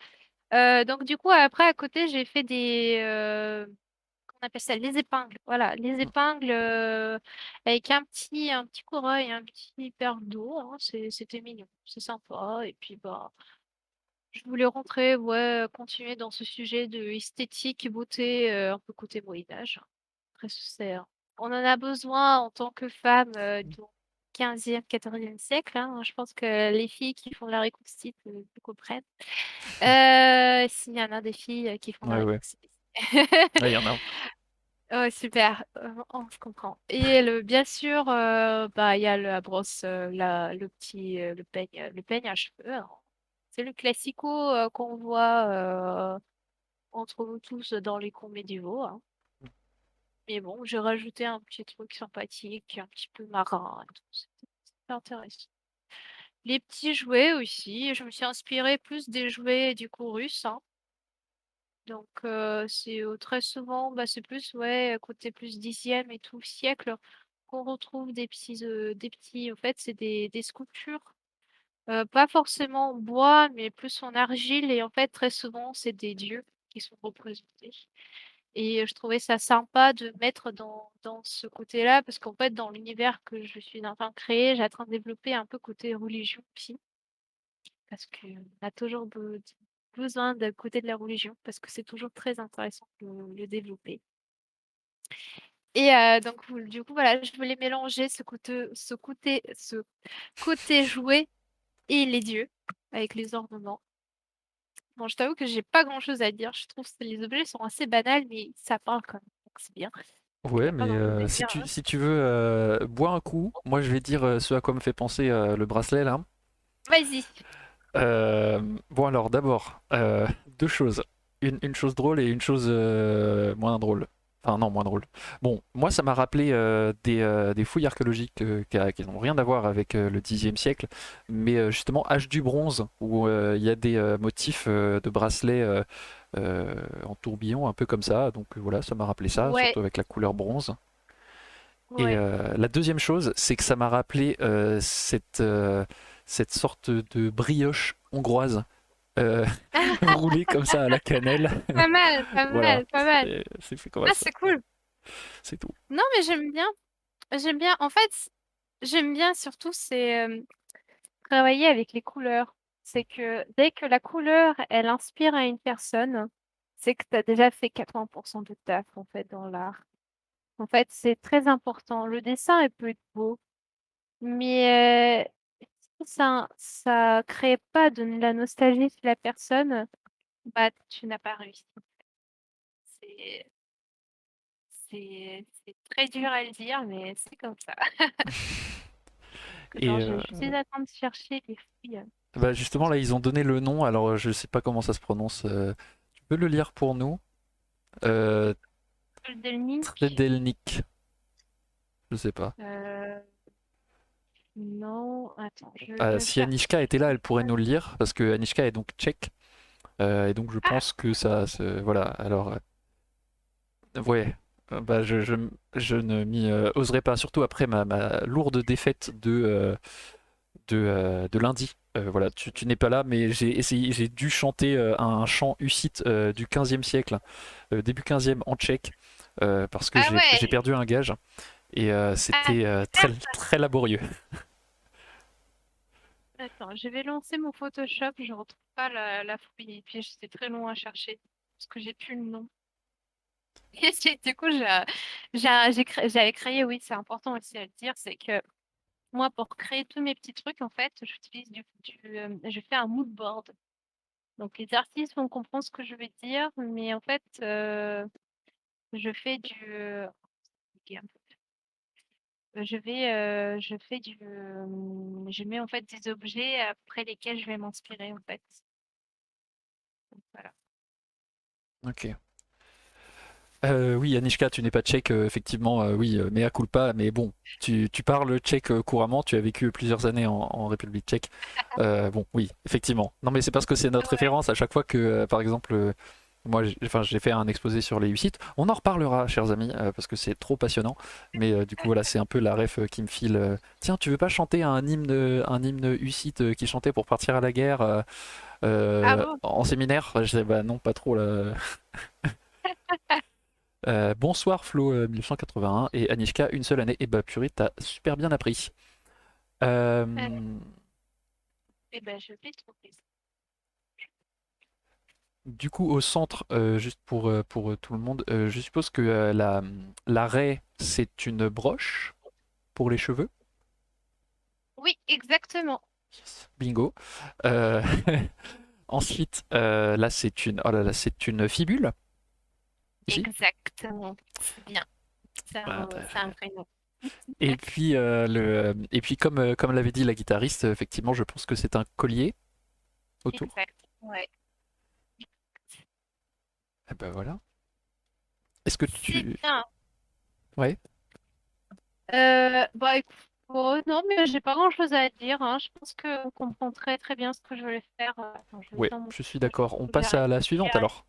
[SPEAKER 2] Donc du coup après à côté j'ai fait des on appelle ça les épingles. Voilà, les épingles avec un petit corail, un petit perle d'eau, hein, c'était mignon, c'est sympa. Et puis bah je voulais rentrer, ouais, continuer dans ce sujet de esthétique et beauté, un peu côté Moyen-Âge. Après, on en a besoin en tant que femme du 15e, 14e siècle, hein. Je pense que les filles qui font de la reconstitution le comprennent. S'il y en a des filles qui font de la
[SPEAKER 1] Ouais, ouais.
[SPEAKER 2] reconstitution.
[SPEAKER 1] Ouais, il y en a.
[SPEAKER 2] Oh, super, oh, je comprends. Et bien sûr, bah, il y a la brosse, le peigne à cheveux, hein. C'est le classico qu'on voit entre nous tous dans les contes médiévaux, hein. Mais bon, j'ai rajouté un petit truc sympathique, un petit peu marin et tout. C'était intéressant. Les petits jouets aussi, je me suis inspirée plus des jouets du coup russes, hein. Donc c'est très souvent, bah, c'est plus ouais, côté plus 10e et tout siècle qu'on retrouve en fait, c'est des sculptures, pas forcément en bois, mais plus en argile. Et en fait, très souvent, c'est des dieux qui sont représentés. Et je trouvais ça sympa de mettre dans ce côté-là, parce qu'en fait, dans l'univers que je suis en train de créer, j'ai en train de développer un peu côté religion aussi, parce qu'on a toujours besoin de côté de la religion, parce que c'est toujours très intéressant de le développer. Et donc, du coup, voilà, je voulais mélanger ce côté jouet et les dieux avec les ornements. Bon, je t'avoue que j'ai pas grand-chose à dire. Je trouve que les objets sont assez banals, mais ça parle quand même. Donc, c'est bien. Il n'y
[SPEAKER 1] Ouais,
[SPEAKER 2] a pas
[SPEAKER 1] mais
[SPEAKER 2] grand-chose à
[SPEAKER 1] si
[SPEAKER 2] dire, hein.
[SPEAKER 1] si tu veux, bois un coup. Moi, je vais dire ce à quoi me fait penser le bracelet là.
[SPEAKER 2] Vas-y.
[SPEAKER 1] Euh, bon, alors, d'abord, deux choses. Une chose drôle et une chose moins drôle. Enfin, non, moins drôle. Bon, moi, ça m'a rappelé des fouilles archéologiques qui n'ont rien à voir avec le Xe siècle, mais justement, âge du bronze, où il y a des motifs de bracelets en tourbillon, un peu comme ça. Donc voilà, ça m'a rappelé ça,
[SPEAKER 2] Ouais,
[SPEAKER 1] surtout avec la couleur bronze. Et
[SPEAKER 2] ouais.
[SPEAKER 1] la deuxième chose, c'est que ça m'a rappelé cette sorte de brioche hongroise euh, roulée comme ça à la cannelle.
[SPEAKER 2] Pas mal, pas
[SPEAKER 1] Voilà,
[SPEAKER 2] mal, pas mal.
[SPEAKER 1] c'est fait comme
[SPEAKER 2] Ah,
[SPEAKER 1] ça,
[SPEAKER 2] c'est cool.
[SPEAKER 1] c'est tout.
[SPEAKER 2] Non, mais j'aime bien. J'aime bien. En fait, j'aime bien surtout, c'est travailler avec les couleurs. C'est que dès que la couleur, elle inspire à une personne, c'est que tu as déjà fait 80% de taf, en fait, dans l'art. En fait, c'est très important. Le dessin, il peut être beau, mais si ça crée pas de la nostalgie chez la personne, bah, tu n'as pas réussi. C'est c'est très dur à le dire, mais c'est comme ça.
[SPEAKER 1] Et
[SPEAKER 2] Attends, je suis en train de chercher les filles.
[SPEAKER 1] bah, justement, là, ils ont donné le nom, alors je sais pas comment ça se prononce. Tu peux le lire pour nous? Euh,
[SPEAKER 2] Delnick.
[SPEAKER 1] Tredelnik, je sais pas.
[SPEAKER 2] Euh, non, attends,
[SPEAKER 1] Ah,
[SPEAKER 2] je
[SPEAKER 1] si
[SPEAKER 2] cherche.
[SPEAKER 1] Anishka était là, elle pourrait nous le lire, parce que Anishka est donc tchèque, et donc je
[SPEAKER 2] Ah,
[SPEAKER 1] pense que ça, voilà. Alors, ouais, bah je ne m'y oserais pas, surtout après ma lourde défaite de lundi. Voilà, tu n'es pas là, mais j'ai dû chanter un chant hussite du 15e siècle, début 15e en tchèque, parce que
[SPEAKER 2] ah
[SPEAKER 1] j'ai
[SPEAKER 2] ouais.
[SPEAKER 1] perdu un gage et
[SPEAKER 2] Ah,
[SPEAKER 1] c'était très,
[SPEAKER 2] super.
[SPEAKER 1] très laborieux.
[SPEAKER 2] Attends, je vais lancer mon Photoshop. Je retrouve pas la fouille. Et puis, c'est très long à chercher parce que j'ai plus le nom. Et du coup, j'avais créé, oui, c'est important aussi à le dire, c'est que moi, pour créer tous mes petits trucs, en fait, j'utilise je fais un mood board. Donc, les artistes vont comprendre ce que je vais dire, mais en fait, je fais je mets en fait des objets après lesquels je vais m'inspirer, en fait. Donc, voilà.
[SPEAKER 1] Ok. Oui, Anishka, tu n'es pas tchèque, effectivement, oui, mea culpa, mais bon, tu parles tchèque couramment, tu as vécu plusieurs années en République tchèque. Bon, oui, effectivement. Non, mais c'est parce que c'est notre
[SPEAKER 2] Ouais.
[SPEAKER 1] référence à chaque fois que, par exemple, Moi, enfin, j'ai fait un exposé sur les Hussites. On en reparlera, chers amis, parce que c'est trop passionnant. Mais du coup, voilà, c'est un peu la ref qui me file. Tiens, tu veux pas chanter un hymne hussite qui chantait pour partir à la guerre
[SPEAKER 2] Ah bon?
[SPEAKER 1] en séminaire? Je disais, bah non, pas trop là. Bonsoir Flo 1981 et Anishka, une seule année. Et bah purée, t'as super bien appris. Euh,
[SPEAKER 2] Euh, eh ben, je vais trouver ça.
[SPEAKER 1] du coup, au centre, juste pour tout le monde, je suppose que la raie, c'est une broche pour les cheveux.
[SPEAKER 2] Oui, exactement.
[SPEAKER 1] Yes. Bingo. Euh, ensuite, là, oh là là, c'est une fibule, ici.
[SPEAKER 2] Exactement. C'est bien.
[SPEAKER 1] Bah,
[SPEAKER 2] C'est un prénom.
[SPEAKER 1] et puis, comme l'avait dit la guitariste, effectivement, je pense que c'est un collier autour.
[SPEAKER 2] Exact. Ouais.
[SPEAKER 1] Et ben voilà. Est-ce que
[SPEAKER 2] C'est
[SPEAKER 1] tu...
[SPEAKER 2] bien.
[SPEAKER 1] Ouais,
[SPEAKER 2] Bah écoute, oh, non, mais j'ai pas grand-chose à dire, hein. Je pense qu'on comprend très très bien ce que je voulais faire. Attends, je vais
[SPEAKER 1] ouais,
[SPEAKER 2] ouvrir mon
[SPEAKER 1] je suis
[SPEAKER 2] projet.
[SPEAKER 1] d'accord. On passe à
[SPEAKER 2] J'arrive.
[SPEAKER 1] la suivante
[SPEAKER 2] J'arrive.
[SPEAKER 1] alors.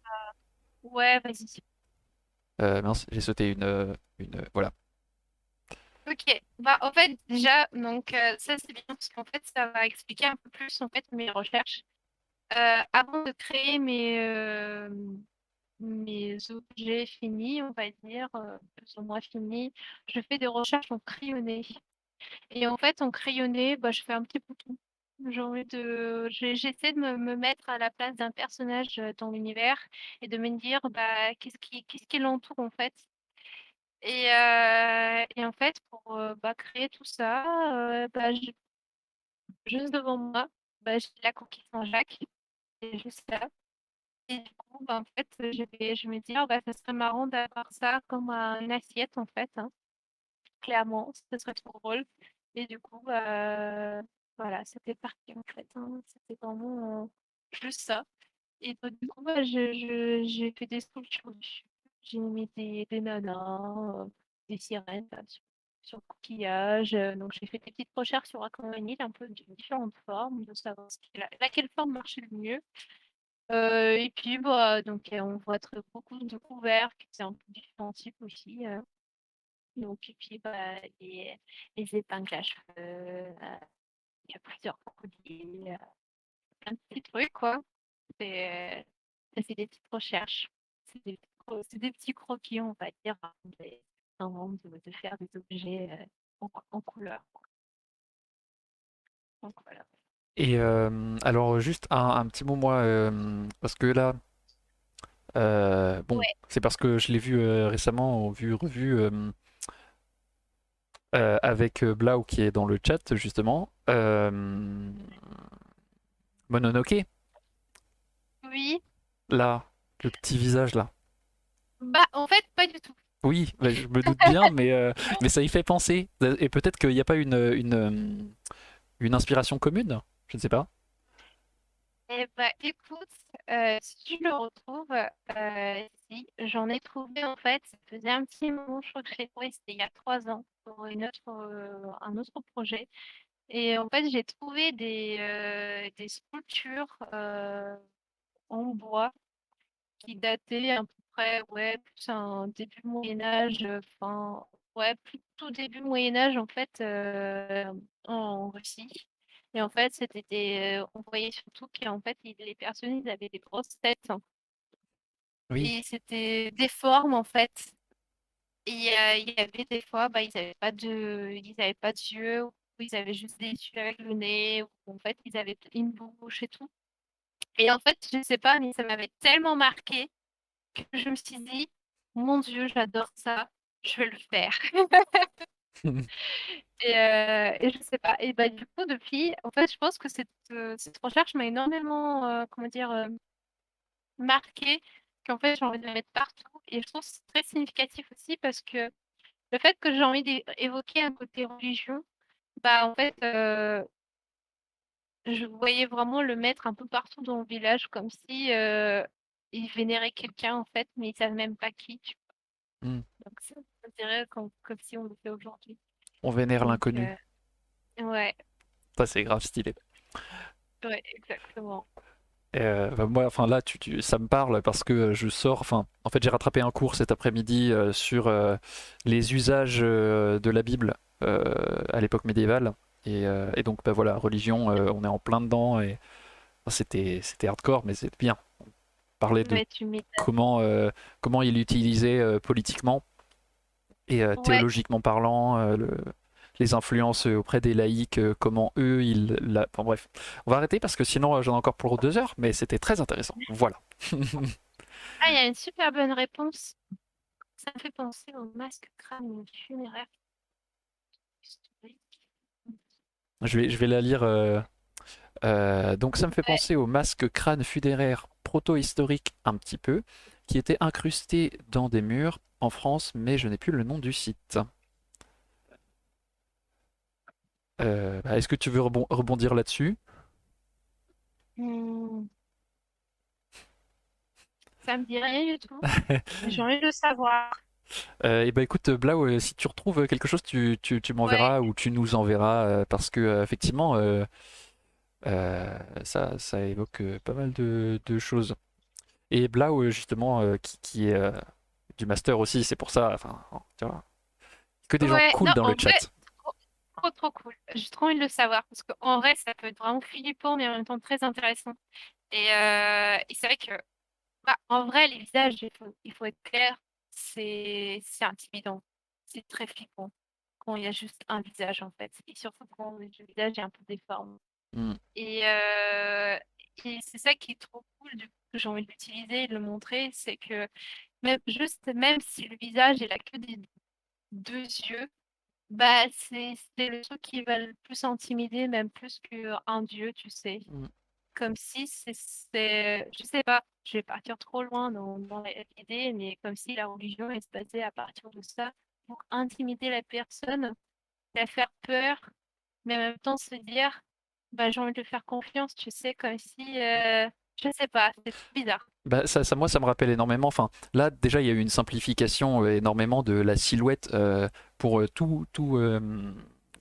[SPEAKER 2] Ouais, vas-y.
[SPEAKER 1] Mince, j'ai sauté voilà.
[SPEAKER 2] Ok. Bah en fait déjà, donc ça c'est bien parce qu'en fait ça va expliquer un peu plus en fait mes recherches. Avant de créer mes objets finis, on va dire, plus ou moins finis, je fais des recherches en crayonné. Et en fait, en crayonné, bah, je fais un petit peu tout. J'essaie de me mettre à la place d'un personnage dans l'univers et de me dire, bah, qu'est-ce qui l'entoure en fait. Et en fait, pour bah, créer tout ça, bah, juste devant moi, bah, j'ai la coquille Saint-Jacques, c'est juste là. Et du coup, bah, en fait, je me dis, ah, bah, ça serait marrant d'avoir ça comme une assiette, en fait, hein. Clairement, ce serait trop drôle. Et du coup, bah, voilà, c'était parti, en fait, hein. C'était vraiment juste ça. Et donc, du coup, bah, j'ai fait des sculptures dessus. J'ai mis des nanas, des sirènes là, sur le coquillage. Donc, j'ai fait des petites recherches sur Aquamanil, un peu de différentes formes, de savoir laquelle forme marchait le mieux. Et puis, bah, donc, on voit beaucoup de couverts, qui c'est un peu différents types aussi. Donc, et puis, bah, les épingles à cheveux, il y a plusieurs crocodiles, plein de petits trucs, quoi. C'est c'est des petites recherches. C'est des petits croquis, on va dire, avant de faire des objets en couleur, quoi. Donc, voilà.
[SPEAKER 1] Et alors, juste un petit mot, moi, parce que là, bon,
[SPEAKER 2] Ouais,
[SPEAKER 1] c'est parce que je l'ai vu récemment, revu avec Blau qui est dans le chat, justement. Mononoke,
[SPEAKER 2] oui.
[SPEAKER 1] là, le petit visage là.
[SPEAKER 2] Bah, en fait, pas du tout.
[SPEAKER 1] Oui, bah, je me doute bien, mais ça y fait penser. Et peut-être qu'il n'y a pas une inspiration commune, je ne sais pas.
[SPEAKER 2] Eh bah, écoute, si je le retrouve, si j'en ai trouvé en fait, ça faisait un petit moment, je crois que je l'ai trouvé, c'était il y a 3 ans pour un autre projet. Et en fait, j'ai trouvé des sculptures en bois qui dataient à peu près, ouais, plus un début Moyen Âge, enfin, ouais, plutôt début Moyen Âge en fait, en Russie. Et en fait, on voyait surtout qu'en fait, les personnes, ils avaient des grosses têtes, hein.
[SPEAKER 1] Oui.
[SPEAKER 2] Et c'était des formes en fait. Et il y avait des fois, bah, ils avaient pas de yeux, ou ils avaient juste des yeux avec le nez, ou en fait, ils avaient une bouche et tout. Et en fait, je sais pas, mais ça m'avait tellement marqué que je me suis dit, mon Dieu, j'adore ça, je vais le faire. Et je sais pas. Et bah, du coup, depuis, en fait, je pense que cette recherche m'a énormément, comment dire, marqué, qu'en fait, j'ai envie de la mettre partout. Et je trouve que c'est très significatif aussi parce que le fait que j'ai envie d'évoquer un côté religion, bah, en fait, je voyais vraiment le mettre un peu partout dans le village, comme si il vénérait quelqu'un, en fait, mais ils savent même pas qui.
[SPEAKER 1] Hmm.
[SPEAKER 2] Donc, ça dirait comme si on le fait aujourd'hui.
[SPEAKER 1] On vénère
[SPEAKER 2] Donc,
[SPEAKER 1] l'inconnu.
[SPEAKER 2] ouais,
[SPEAKER 1] Ça, c'est grave stylé.
[SPEAKER 2] ouais, exactement.
[SPEAKER 1] Bah, moi, enfin là, ça me parle parce que je sors. Enfin, en fait, j'ai rattrapé un cours cet après-midi sur les usages de la Bible à l'époque médiévale. Et donc, bah voilà, religion, on est en plein dedans. Et enfin, c'était hardcore, mais c'est bien. On parlait de
[SPEAKER 2] Ouais, tu m'étonnes.
[SPEAKER 1] comment il l'utilisait politiquement et
[SPEAKER 2] Ouais,
[SPEAKER 1] théologiquement parlant, les influences auprès des laïcs, comment eux, enfin bref, on va arrêter parce que sinon j'en ai encore pour 2 heures, mais c'était très intéressant. Voilà.
[SPEAKER 2] ah, il y a une super bonne réponse. Ça me fait penser au masque crâne funéraire historique.
[SPEAKER 1] Je vais la lire. Donc ça me fait
[SPEAKER 2] Ouais,
[SPEAKER 1] penser au masque crâne funéraire proto-historique un petit peu, qui était incrusté dans des murs en France, mais je n'ai plus le nom du site. Bah, est-ce que tu veux rebondir là-dessus?
[SPEAKER 2] hmm, ça me dit rien du tout. J'ai envie de le savoir.
[SPEAKER 1] Et bah écoute, Blau, si tu retrouves quelque chose, tu
[SPEAKER 2] Ouais,
[SPEAKER 1] m'enverras ou tu nous enverras, parce que effectivement, ça évoque pas mal de choses. Et Blau, justement, qui est du master aussi, c'est pour ça, enfin, tu vois, que des gens
[SPEAKER 2] ouais,
[SPEAKER 1] cool
[SPEAKER 2] non,
[SPEAKER 1] dans le
[SPEAKER 2] en vrai,
[SPEAKER 1] chat.
[SPEAKER 2] trop, trop cool. J'ai trop envie de le savoir parce qu'en vrai, ça peut être vraiment flippant, mais en même temps très intéressant. Et c'est vrai que, bah, en vrai, les visages, il faut être clair, c'est intimidant. C'est très flippant quand il y a juste un visage, en fait. Et surtout quand le visage est un peu déformé.
[SPEAKER 1] Hmm,
[SPEAKER 2] Et, euh, et c'est ça qui est trop cool, du coup, que j'ai envie de l'utiliser et de le montrer, c'est que même si le visage il a que des deux yeux, bah c'est le truc qui va le plus intimider, même plus qu'un dieu, tu sais.
[SPEAKER 1] hmm.
[SPEAKER 2] Comme si je sais pas, je vais partir trop loin dans l'idée, mais comme si la religion est basée à partir de ça pour intimider la personne, la faire peur, mais en même temps se dire, bah, j'ai envie de faire confiance, tu sais, comme si, je sais pas, c'est trop bizarre.
[SPEAKER 1] Bah, moi, ça me rappelle énormément. Enfin, là, déjà, il y a eu une simplification énormément de la silhouette pour tout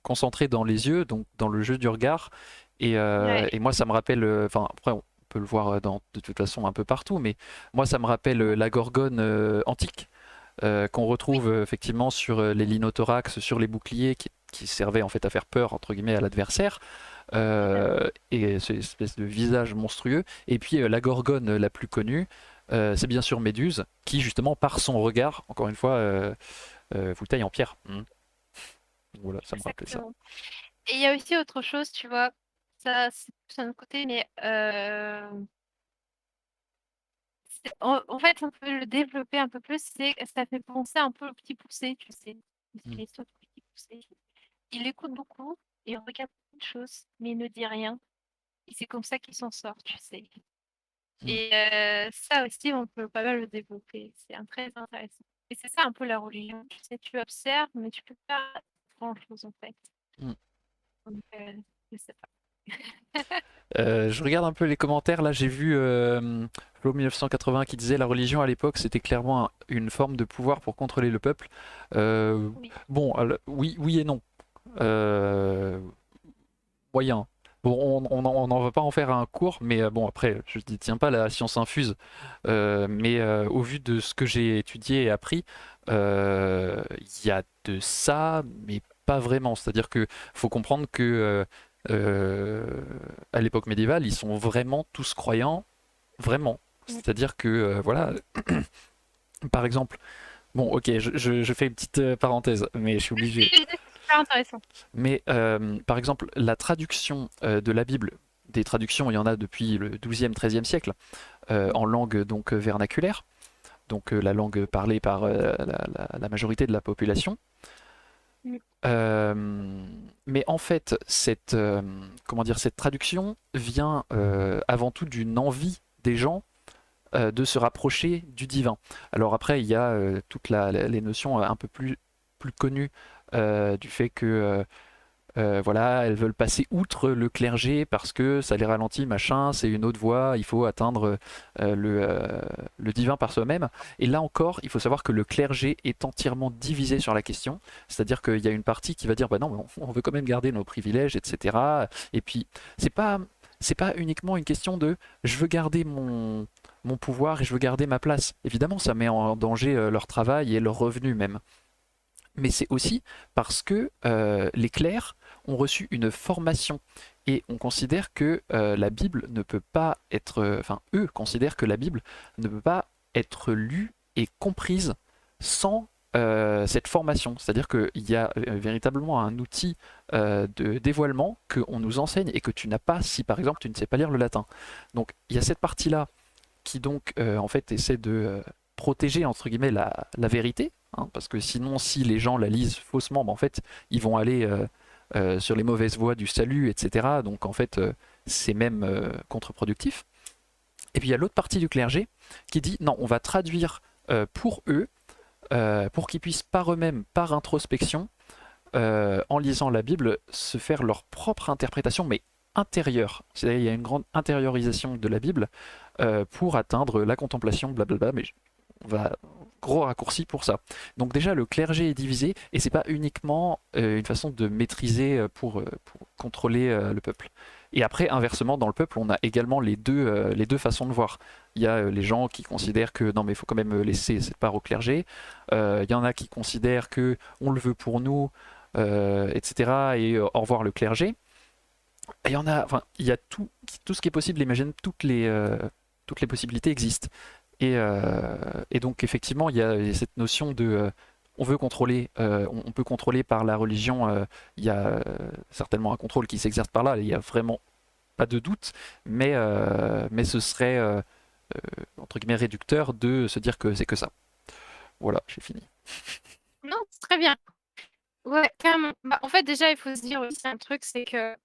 [SPEAKER 1] concentrer dans les yeux, donc dans le jeu du regard.
[SPEAKER 2] Ouais.
[SPEAKER 1] Et moi, ça me rappelle. Enfin, après, on peut le voir de toute façon un peu partout, mais moi, ça me rappelle la gorgone antique qu'on
[SPEAKER 2] Oui,
[SPEAKER 1] retrouve effectivement sur les linothorax, sur les boucliers, qui servaient en fait à faire peur entre guillemets à l'adversaire.
[SPEAKER 2] totalement.
[SPEAKER 1] Et cette espèce de visage monstrueux. Et puis la gorgone la plus connue, c'est bien sûr Méduse, qui justement par son regard, encore une fois, vous taille en pierre. Voilà, ça me rappelait ça.
[SPEAKER 2] Exactement. Et il y a aussi autre chose, tu vois, ça, c'est plus un autre côté, mais en fait, on peut le développer un peu plus, ça fait penser un peu au petit poussé, tu sais. C'est
[SPEAKER 1] Mm,
[SPEAKER 2] l'histoire du petit poussé. Il écoute beaucoup, il regarde beaucoup de choses, mais il ne dit rien. Et c'est comme ça qu'il s'en sort, tu sais.
[SPEAKER 1] mm.
[SPEAKER 2] Et ça aussi, on peut pas mal le développer. C'est un très intéressant. Et c'est ça un peu la religion. Tu sais, tu observes, mais tu peux pas grand-chose en fait.
[SPEAKER 1] Mm.
[SPEAKER 2] Donc, je sais pas.
[SPEAKER 1] Je regarde un peu les commentaires. Là, j'ai vu Flo 1980 qui disait la religion à l'époque, c'était clairement une forme de pouvoir pour contrôler le peuple. Euh,
[SPEAKER 2] Oui.
[SPEAKER 1] bon, oui, oui et non. Euh, Moyen. Bon, on n'en va pas en faire un cours, mais bon, après, je ne tiens pas la science infuse, mais au vu de ce que j'ai étudié et appris, il y a de ça, mais pas vraiment. C'est-à-dire que faut comprendre que euh, à l'époque médiévale, ils sont vraiment tous croyants, vraiment.
[SPEAKER 2] Mm.
[SPEAKER 1] C'est-à-dire que, voilà, par exemple, bon, ok, je fais une petite parenthèse, mais je suis obligé.
[SPEAKER 2] C'est super intéressant.
[SPEAKER 1] Mais par exemple, la traduction de la Bible, des traductions, il y en a depuis le 12e, 13e siècle,
[SPEAKER 2] Mm.
[SPEAKER 1] en langue donc vernaculaire, donc la langue parlée par la majorité de la population.
[SPEAKER 2] Mm.
[SPEAKER 1] Euh, mais en fait, comment dire, cette traduction vient avant tout d'une envie des gens de se rapprocher du divin. Alors après, il y a toutes les notions un peu plus connues du fait que voilà, elles veulent passer outre le clergé parce que ça les ralentit, machin, c'est une autre voie, il faut atteindre le divin par soi-même. Et là encore, il faut savoir que le clergé est entièrement divisé sur la question, c'est-à-dire qu'il y a une partie qui va dire, bah non, mais on veut quand même garder nos privilèges, etc. Et puis, c'est pas, c'est pas uniquement une question de je veux garder mon pouvoir et je veux garder ma place. Évidemment, ça met en danger leur travail et leurs revenus même. Mais c'est aussi parce que les clercs ont reçu une formation et on considère que la Bible ne peut pas être, enfin eux considèrent que la Bible ne peut pas être lue et comprise sans cette formation. C'est-à-dire qu'il y a véritablement un outil de dévoilement qu'on nous enseigne et que tu n'as pas si par exemple tu ne sais pas lire le latin. Donc il y a cette partie-là qui donc en fait essaie de protéger entre guillemets la vérité, hein, parce que sinon si les gens la lisent faussement, ben, en fait ils vont aller sur les mauvaises voies du salut, etc. Donc en fait c'est même contre-productif. Et puis il y a l'autre partie du clergé qui dit non, on va traduire pour eux, pour qu'ils puissent par eux-mêmes, par introspection, en lisant la Bible, se faire leur propre interprétation, mais intérieure. C'est-à-dire il y a une grande intériorisation de la Bible pour atteindre la contemplation, blablabla, mais on va gros raccourci pour ça. Donc déjà le clergé est divisé et c'est pas uniquement une façon de maîtriser pour contrôler le peuple. Et après inversement dans le peuple on a également les deux façons de voir. Il y a les gens qui considèrent que non mais il faut quand même laisser cette part au clergé. Il y en a qui considèrent que on le veut pour nous, etc. Et au revoir le clergé. Et il y en a, enfin il y a tout ce qui est possible. Imagine toutes les possibilités existent. Et donc effectivement, il y a cette notion de on veut contrôler, on peut contrôler par la religion. Il y a certainement un contrôle qui s'exerce par là. Il n'y a vraiment pas de doute, mais ce serait entre guillemets réducteur de se dire que c'est que ça. Voilà, j'ai fini.
[SPEAKER 2] Non, c'est très bien. Ouais, carrément. Bah, en fait, déjà, il faut se dire aussi un truc, c'est que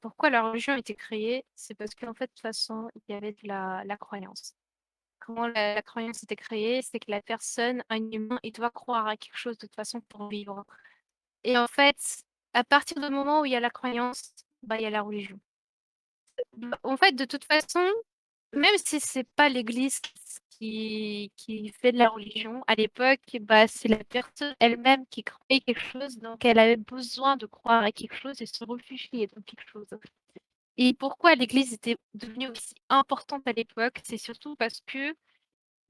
[SPEAKER 2] pourquoi la religion a été créée, c'est parce qu'en fait, de toute façon, il y avait de la croyance. Comment la croyance était créée, c'est que la personne, un humain, il doit croire à quelque chose de toute façon pour vivre. Et en fait, à partir du moment où il y a la croyance, bah, il y a la religion. Bah, en fait, de toute façon, même si c'est pas l'Église qui fait de la religion, à l'époque, bah, c'est la personne elle-même qui croyait quelque chose, donc elle avait besoin de croire à quelque chose et se réfugier dans quelque chose. Et pourquoi l'Église était devenue aussi importante à l'époque, c'est surtout parce que,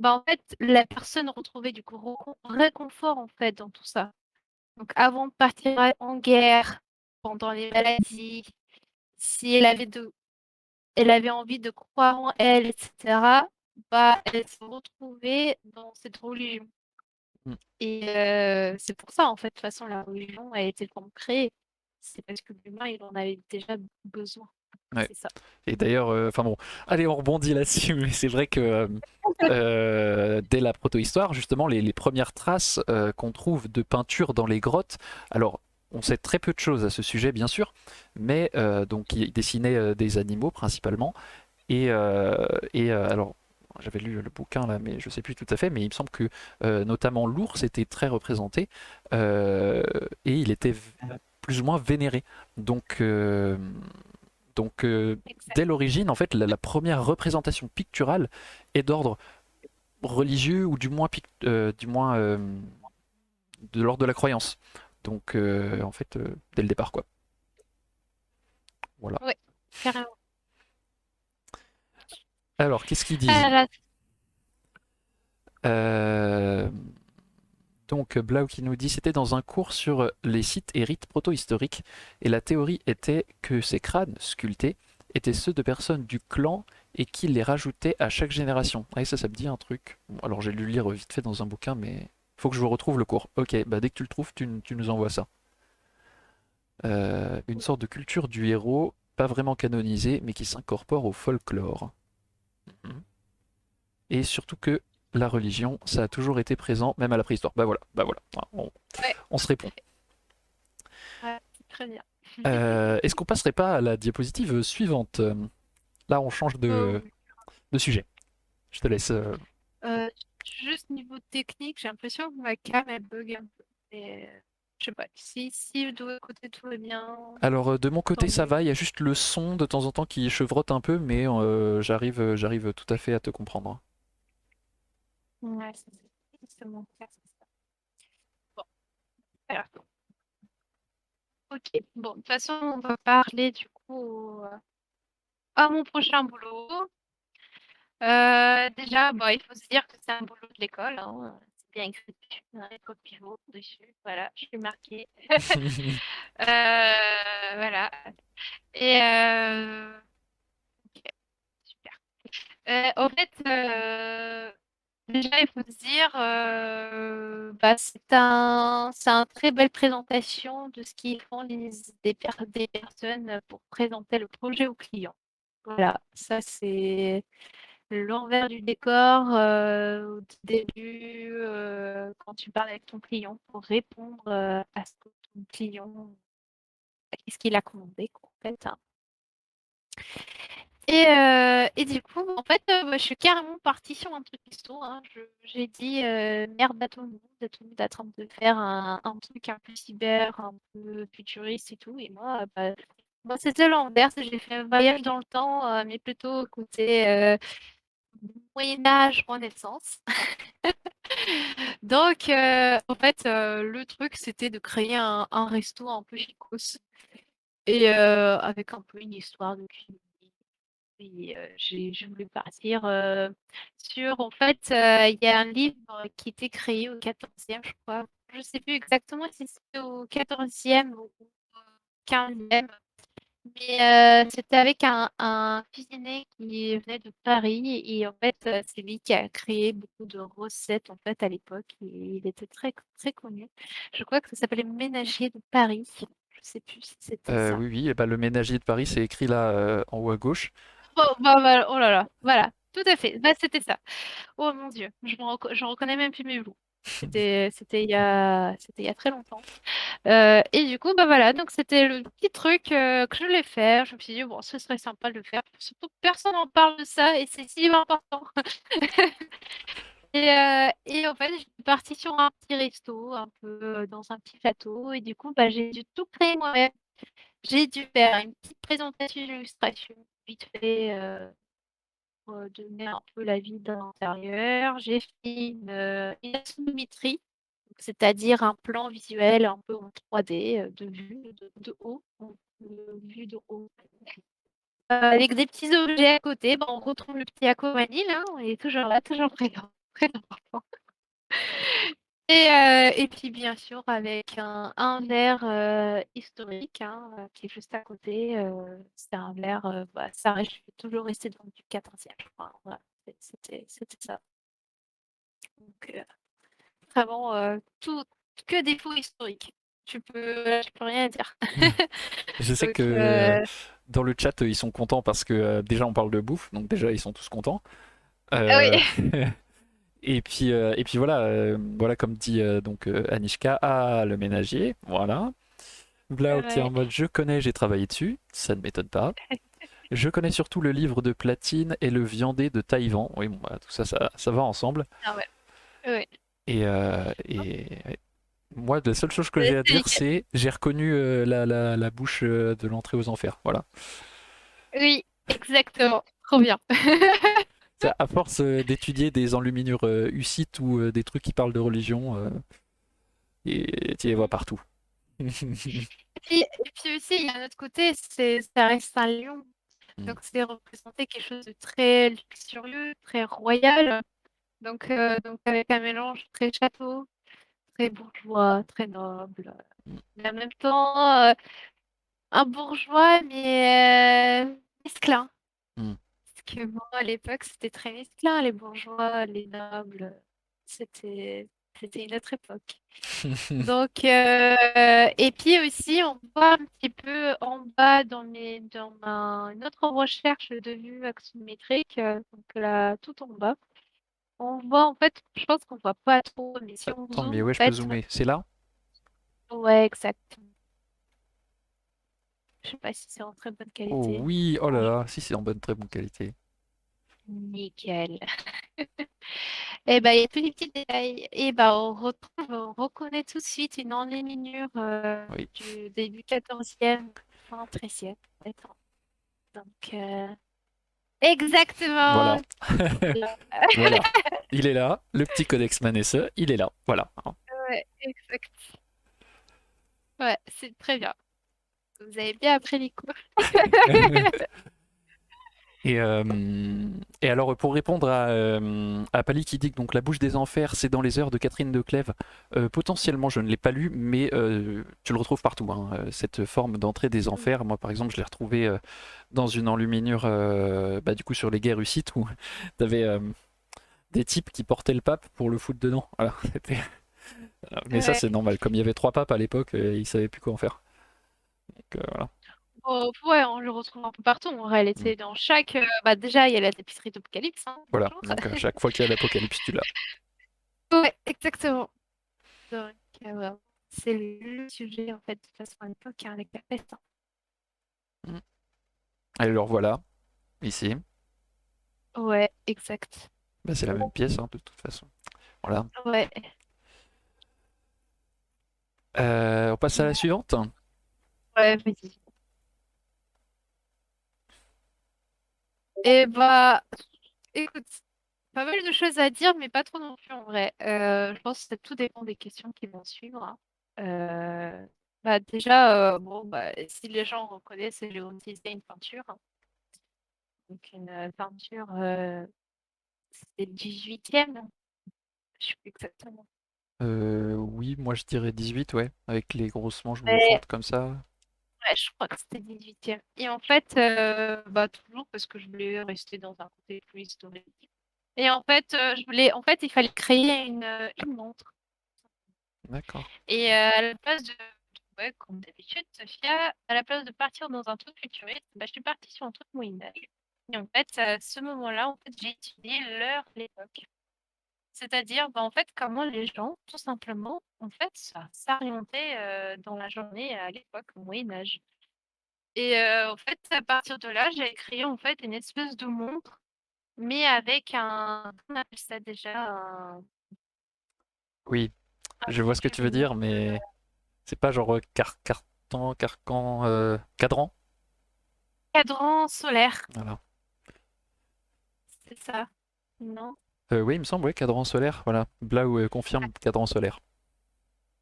[SPEAKER 2] bah, en fait, la personne retrouvait du coup réconfort en fait dans tout ça. Donc avant de partir en guerre, pendant les maladies, si elle avait envie de croire en elle, etc., bah, elle se retrouvait dans cette religion.
[SPEAKER 1] Mm.
[SPEAKER 2] Et c'est pour ça, en fait, de toute façon, la religion a été vraiment créée. C'est parce que l'humain, il en avait déjà besoin.
[SPEAKER 1] Ouais.
[SPEAKER 2] C'est ça.
[SPEAKER 1] Et d'ailleurs, enfin bon, allez, on rebondit là-dessus, mais c'est vrai que dès la protohistoire, justement, les premières traces qu'on trouve de peinture dans les grottes, alors on sait très peu de choses à ce sujet, bien sûr, mais donc il dessinait des animaux principalement, alors j'avais lu le bouquin là, mais je sais plus tout à fait, mais il me semble que notamment l'ours était très représenté euh, et il était plus ou moins vénéré. Donc, euh, donc, dès
[SPEAKER 2] Exact.
[SPEAKER 1] l'origine, en fait, la première représentation picturale est d'ordre religieux ou du moins de l'ordre de la croyance. Donc, en fait, dès le départ, quoi. Voilà.
[SPEAKER 2] Ouais, carrément.
[SPEAKER 1] Alors, qu'est-ce qu'ils
[SPEAKER 2] Ah
[SPEAKER 1] disent?
[SPEAKER 2] là là,
[SPEAKER 1] Euh, Donc, Blau qui nous dit c'était dans un cours sur les sites et rites proto-historiques, et la théorie était que ces crânes sculptés étaient ceux de personnes du clan et qu'ils les rajoutaient à chaque génération. Ah, et ça me dit un truc. Bon, alors, j'ai lu lire vite fait dans un bouquin, mais faut que je vous retrouve le cours. Ok, bah dès que tu le trouves, tu nous envoies ça. Une sorte de culture du héros, pas vraiment canonisée, mais qui s'incorpore au folklore. Mhm. Et surtout que la religion, ça a toujours été présent, même à la préhistoire. Bah voilà,
[SPEAKER 2] ouais,
[SPEAKER 1] on se répond.
[SPEAKER 2] ouais, c'est très bien.
[SPEAKER 1] Est-ce qu'on passerait pas à la diapositive suivante? Là, on change
[SPEAKER 2] Oh,
[SPEAKER 1] de sujet. Je te laisse.
[SPEAKER 2] euh, juste niveau technique, j'ai l'impression que ma cam, elle bug un peu. Et, je sais pas, si de votre côté tout va bien,
[SPEAKER 1] Alors, de mon côté,
[SPEAKER 2] tant
[SPEAKER 1] ça
[SPEAKER 2] mieux.
[SPEAKER 1] va. Il y a juste le son de temps en temps qui chevrotte un peu, mais j'arrive tout à fait à te comprendre.
[SPEAKER 2] Ouais, c'est mon cas, c'est ça. Bon, alors, ok. Bon, de toute façon, on va parler du coup. à mon prochain boulot. Déjà, bon, il faut se dire que c'est un boulot de l'école, hein, c'est bien écrit dessus, hein, école pivot dessus, voilà, je suis marquée. Voilà. Et ok, super. En fait, déjà, il faut se dire, bah, c'est un très belle présentation de ce qu'ils font des personnes pour présenter le projet au client. Voilà, ça c'est l'envers du décor au tout début, quand tu parles avec ton client pour répondre à ce que ton client, à ce qu'il a commandé, quoi, en fait, hein. Et du coup, en fait, bah, je suis carrément partie sur un truc histo, hein. J'ai dit merde à tout le monde est en train de faire un truc un peu cyber, un peu futuriste et tout. Et moi, bah, moi c'était l'inverse. J'ai fait un voyage dans le temps, mais plutôt côté Moyen Âge, Renaissance. Donc, en fait, le truc, c'était de créer un resto un peu chicos et avec un peu une histoire de cuisine. Et j'ai voulu partir sur, en fait, il y a un livre qui était créé au 14e, je crois. Je ne sais plus exactement si c'était au 14e ou au 15e, mais c'était avec un cuisinier qui venait de Paris et en fait, c'est lui qui a créé beaucoup de recettes en fait à l'époque et il était très très connu. Je crois que ça s'appelait Ménager de Paris. Je sais plus si c'était ça.
[SPEAKER 1] Oui, oui, et bah, le ménager de Paris, c'est écrit là en haut à gauche.
[SPEAKER 2] Oh, bah, voilà, oh là là, voilà, tout à fait. Bah, c'était ça. Oh mon Dieu, je reconnais même plus mes mots. C'était il y a très longtemps. Et du coup, bah voilà, donc c'était le petit truc que je voulais faire. Je me suis dit, bon, ce serait sympa de le faire. Surtout que personne n'en parle de ça et c'est si important. Et en fait, je suis partie sur un petit resto, un peu dans un petit plateau. Et du coup, bah, j'ai dû tout créer moi-même. J'ai dû faire une petite présentation d'illustration, vite fait, pour donner un peu la vie de l'intérieur. J'ai fait une astrométrie, c'est-à-dire un plan visuel un peu en 3D de vue de haut, vue de haut. Avec des petits objets à côté, ben, on retrouve le petit aquamanil, hein, on est toujours là, toujours présent. Très important. Et puis bien sûr avec un verre historique hein, qui est juste à côté. C'est un verre, bah, je suis toujours restée dans du 14e, je crois. Voilà, c'était ça. Donc, vraiment, tout, que des faux historiques. Tu peux rien dire.
[SPEAKER 1] Je sais que
[SPEAKER 2] Donc,
[SPEAKER 1] dans le chat, ils sont contents parce que déjà on parle de bouffe, donc déjà ils sont tous contents.
[SPEAKER 2] ah
[SPEAKER 1] Euh,
[SPEAKER 2] oui.
[SPEAKER 1] et puis voilà, voilà comme dit donc Anishka, ah le ménager, voilà. Blau qui est en
[SPEAKER 2] Ouais.
[SPEAKER 1] mode je connais, j'ai travaillé dessus, ça ne m'étonne pas. Je connais surtout le livre de Platine et le viandé de Taïwan. Oui, bon, bah, tout ça, ça va ensemble.
[SPEAKER 2] Ah ouais. Ouais.
[SPEAKER 1] Et moi, la seule chose que j'ai à
[SPEAKER 2] C'est
[SPEAKER 1] dire,
[SPEAKER 2] nickel.
[SPEAKER 1] c'est j'ai reconnu la bouche de l'entrée aux enfers. Voilà.
[SPEAKER 2] Oui, exactement. Trop bien.
[SPEAKER 1] Ça, à force d'étudier des enluminures hussites ou des trucs qui parlent de religion, et tu les vois partout.
[SPEAKER 2] Et puis aussi, il y a un autre côté, ça reste un lion.
[SPEAKER 1] Mm,
[SPEAKER 2] Donc, c'est représenter quelque chose de très luxurieux, très royal. Donc avec un mélange très château, très bourgeois, très noble.
[SPEAKER 1] mm,
[SPEAKER 2] Mais en même temps, un bourgeois, mais mesclin.
[SPEAKER 1] mm.
[SPEAKER 2] Parce que moi, à l'époque, c'était très mesclin, les bourgeois, les nobles. C'était, c'était une autre époque. Donc, et puis aussi, on voit un petit peu en bas une autre recherche de vue axométrique, donc là, tout en bas, on voit en fait, je pense qu'on voit pas trop, mais si on
[SPEAKER 1] Attends, mais
[SPEAKER 2] zoome,
[SPEAKER 1] ouais,
[SPEAKER 2] en
[SPEAKER 1] je peux
[SPEAKER 2] fait,
[SPEAKER 1] zoomer. C'est là?
[SPEAKER 2] ouais, exact. Je sais pas si c'est en très bonne
[SPEAKER 1] Oh
[SPEAKER 2] qualité.
[SPEAKER 1] oui, oh là
[SPEAKER 2] Franchement,
[SPEAKER 1] là, si c'est en bonne, très bonne qualité.
[SPEAKER 2] nickel. Et ben, il y a tous les petits détails. Et ben, on reconnaît tout de suite une enluminure
[SPEAKER 1] Oui,
[SPEAKER 2] du début 14e, fin 13e, peut-être, hein. Donc, exactement.
[SPEAKER 1] voilà. Voilà. Il est là, le petit codex Manesse, il est là. Voilà.
[SPEAKER 2] Ouais, exact. Ouais, c'est très bien. Vous avez bien appris les cours.
[SPEAKER 1] Et, euh, et alors, pour répondre à Pali qui dit que donc, La Bouche des Enfers, c'est dans les heures de Catherine de Clèves, potentiellement, je ne l'ai pas lu, mais tu le retrouves partout, hein, cette forme d'entrée des enfers. Moi, par exemple, je l'ai retrouvé dans une enluminure, bah, du coup, sur les guerres hussites, où tu avais des types qui portaient le pape pour le foutre dedans. Voilà, mais ça,
[SPEAKER 2] Ouais.
[SPEAKER 1] c'est normal. Comme il y avait trois papes à l'époque, ils savaient plus quoi en faire. Donc, voilà.
[SPEAKER 2] Oh, ouais, on le retrouve un peu partout. En
[SPEAKER 1] Mm.
[SPEAKER 2] réalité, dans chaque, bah, déjà, il y a la tapisserie d'Apocalypse, hein,
[SPEAKER 1] Voilà.
[SPEAKER 2] bonjour.
[SPEAKER 1] Donc, à chaque fois qu'il y a l'apocalypse, tu l'as.
[SPEAKER 2] Ouais, exactement. Donc, ouais, c'est le sujet, en fait, de toute façon, à l'époque, hein, avec la peste, hein.
[SPEAKER 1] Mm. Alors, voilà, ici.
[SPEAKER 2] Ouais, exact.
[SPEAKER 1] Bah, c'est la même pièce, hein, de toute façon. Voilà.
[SPEAKER 2] Ouais.
[SPEAKER 1] On passe à la suivante.
[SPEAKER 2] Ouais, vas-y. Et bah, écoute, pas mal de choses à dire, mais pas trop non plus en vrai. Je pense que tout dépend des questions qui vont suivre, hein. Bah déjà, bon, bah, si les gens reconnaissent, j'ai utilisé une peinture, hein. Donc une peinture, c'est le 18e, je sais plus exactement.
[SPEAKER 1] Oui, moi je dirais 18, ouais, avec les grosses manches
[SPEAKER 2] Ouais,
[SPEAKER 1] bouffantes comme ça.
[SPEAKER 2] ouais, je crois que c'était 18e. Et en fait, bah toujours parce que je voulais rester dans un côté plus historique. Et en fait, il fallait créer une montre.
[SPEAKER 1] D'accord.
[SPEAKER 2] Et à la place de ouais, comme d'habitude, Sophia, à la place de partir dans un truc futuriste, bah, je suis partie sur un truc Moyen-Âge. Et en fait, à ce moment-là, en fait, j'ai étudié l'époque. C'est-à-dire, bah, en fait, comment les gens, tout simplement, en fait, s'orientaient dans la journée à l'époque, au Moyen-Âge. Et en fait, à partir de là, j'ai créé en fait une espèce de montre, mais avec on appelle ça déjà
[SPEAKER 1] Oui,
[SPEAKER 2] un
[SPEAKER 1] je vois ce que tu veux
[SPEAKER 2] figurine.
[SPEAKER 1] dire, mais c'est pas genre carton, carcan, cadran.
[SPEAKER 2] Cadran solaire,
[SPEAKER 1] Voilà.
[SPEAKER 2] c'est ça, non?
[SPEAKER 1] Oui, il me semble, ouais, cadran solaire. Voilà. Blau confirme cadran solaire.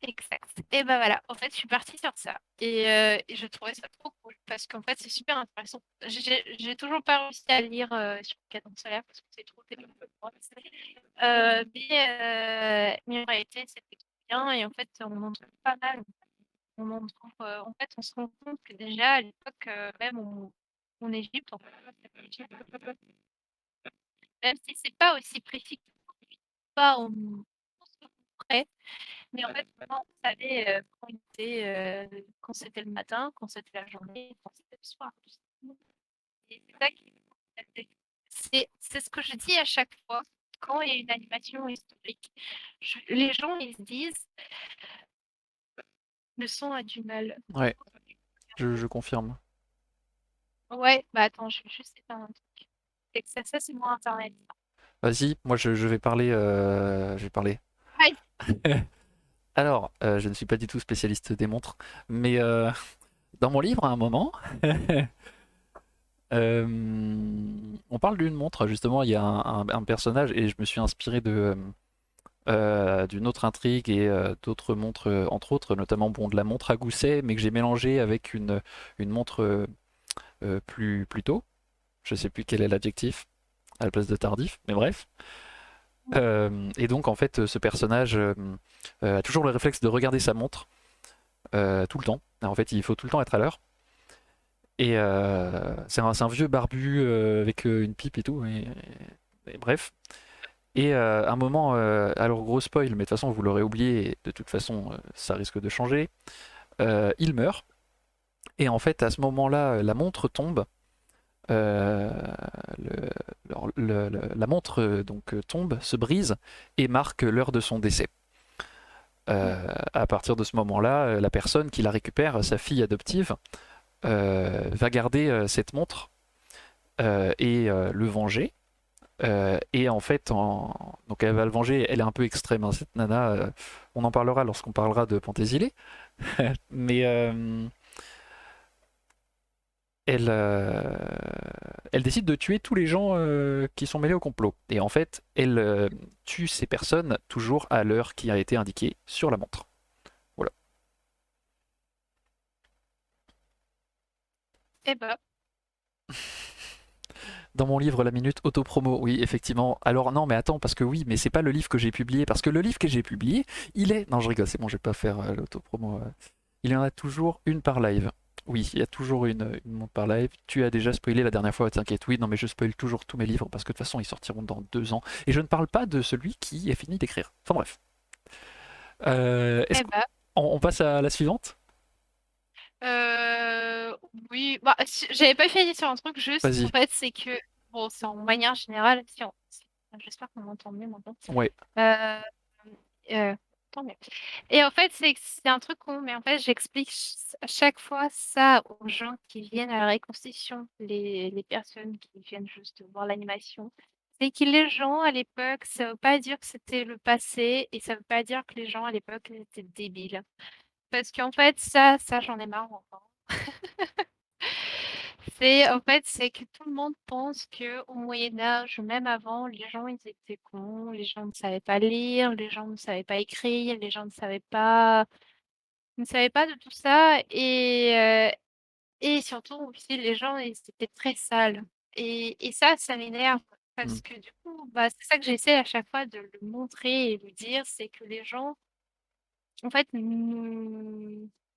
[SPEAKER 2] Exact. Et ben voilà, en fait, je suis partie sur ça. Et je trouvais ça trop cool parce qu'en fait, c'est super intéressant. J'ai toujours pas réussi à lire sur le cadran solaire parce que c'est trop technique pour moi. Mais en réalité, c'était trop bien et en fait, on en trouve pas mal. En fait, on se rend compte que déjà à l'époque, même en Égypte, en fait, même si c'est pas aussi précis que pas près. Mais en fait, vraiment, on savait quand c'était le matin, quand c'était la journée, quand c'était le soir. Et c'est ça c'est ce que je dis à chaque fois quand il y a une animation historique. Les gens, ils se disent, le son a du mal.
[SPEAKER 1] Ouais, je confirme.
[SPEAKER 2] Ouais, bah attends, je vais juste éteindre un truc. C'est que ça c'est mon internet.
[SPEAKER 1] Vas-y, moi je vais parler. Je vais parler.
[SPEAKER 2] Aïe,
[SPEAKER 1] Alors, je ne suis pas du tout spécialiste des montres, mais dans mon livre, à un moment, euh, on parle d'une montre. Justement, il y a un personnage, et je me suis inspiré d'une autre intrigue et d'autres montres, entre autres, notamment bon, de la montre à gousset, mais que j'ai mélangé avec une montre plus tôt. Je sais plus quel est l'adjectif à la place de tardif, mais bref. Et donc, en fait, ce personnage a toujours le réflexe de regarder sa montre tout le temps. En fait, il faut tout le temps être à l'heure. Et c'est un vieux barbu avec une pipe et tout. Et bref. Et un moment, alors gros spoil, mais de toute façon vous l'aurez oublié, et de toute façon ça risque de changer. Il meurt, et en fait à ce moment-là, la montre tombe. euh, le- la montre donc tombe, se brise et marque l'heure de son décès. À partir de ce moment-là, la personne qui la récupère, sa fille adoptive, va garder cette montre et le venger. Et en fait, donc elle va le venger. Elle est un peu extrême, hein, cette nana. On en parlera lorsqu'on parlera de Pentésilée. Mais elle, elle décide de tuer tous les gens qui sont mêlés au complot. Et en fait, elle tue ces personnes toujours à l'heure qui a été indiquée sur la montre. Voilà.
[SPEAKER 2] eh ben,
[SPEAKER 1] Dans mon livre La Minute Autopromo, oui, effectivement. Alors non, mais attends, parce que oui, mais c'est pas le livre que j'ai publié, parce que le livre que j'ai publié, il est... Non, je rigole, c'est bon, je vais pas faire l'autopromo. Il y en a toujours une par live. Oui, il y a toujours une montre par live. Tu as déjà spoilé la dernière fois, t'inquiète. Oui, non, mais je spoil toujours tous mes livres, parce que de toute façon, ils sortiront dans 2 ans. Et je ne parle pas de celui qui est fini d'écrire. Enfin bref. Est-ce
[SPEAKER 2] Eh
[SPEAKER 1] qu'on
[SPEAKER 2] ben,
[SPEAKER 1] on passe à la suivante?
[SPEAKER 2] euh, oui, bah, j'avais pas fini sur un truc juste, en
[SPEAKER 1] Vas-y.
[SPEAKER 2] fait, c'est que, bon, c'est en manière générale, j'espère qu'on m'entend mieux maintenant.
[SPEAKER 1] Ouais.
[SPEAKER 2] Euh, euh, Tant mieux. Et en fait, c'est un truc con, mais en fait, j'explique à chaque fois ça aux gens qui viennent à la reconstitution, les personnes qui viennent juste voir l'animation. C'est que les gens à l'époque, ça veut pas dire que c'était le passé et ça veut pas dire que les gens à l'époque étaient débiles. Parce qu'en fait, ça, j'en ai marre encore. C'est que tout le monde pense que au Moyen Âge, même avant, les gens ils étaient cons, les gens ne savaient pas lire, les gens ne savaient pas écrire, les gens ne savaient pas de tout ça et surtout aussi les gens ils étaient très sales. Et ça m'énerve
[SPEAKER 1] Mm.
[SPEAKER 2] parce que du coup, bah, c'est ça que j'essaie à chaque fois de le montrer et de dire, c'est que les gens, en fait,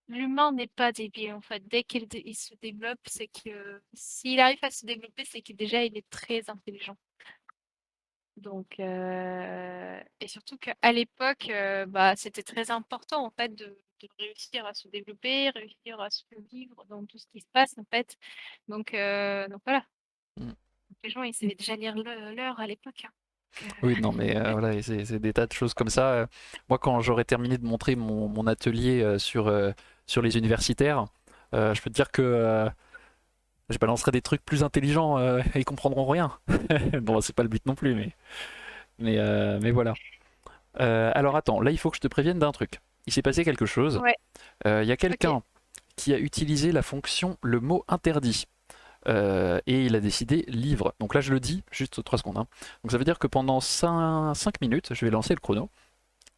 [SPEAKER 2] l'humain n'est pas débile en fait. Dès il se développe, c'est que s'il arrive à se développer, c'est que déjà il est très intelligent. Donc, et surtout qu'à l'époque, bah, c'était très important en fait de réussir à se développer, réussir à se vivre dans tout ce qui se passe en fait. Donc voilà,
[SPEAKER 1] Mm.
[SPEAKER 2] les gens ils savaient déjà lire l'heure à l'époque, hein.
[SPEAKER 1] Oui, non, mais voilà, et c'est des tas de choses comme ça. Moi, quand j'aurai terminé de montrer mon atelier sur les universitaires, je peux te dire que je balancerai des trucs plus intelligents et ils comprendront rien. Bon, c'est pas le but non plus, mais voilà. Alors attends, là, il faut que je te prévienne d'un truc. Il s'est passé quelque chose.
[SPEAKER 2] Ouais,
[SPEAKER 1] Il y a
[SPEAKER 2] ok.
[SPEAKER 1] quelqu'un qui a utilisé la fonction le mot interdit. Et il a décidé livre. Donc là, je le dis, juste 3 secondes, hein. Donc ça veut dire que pendant 5 minutes, je vais lancer le chrono,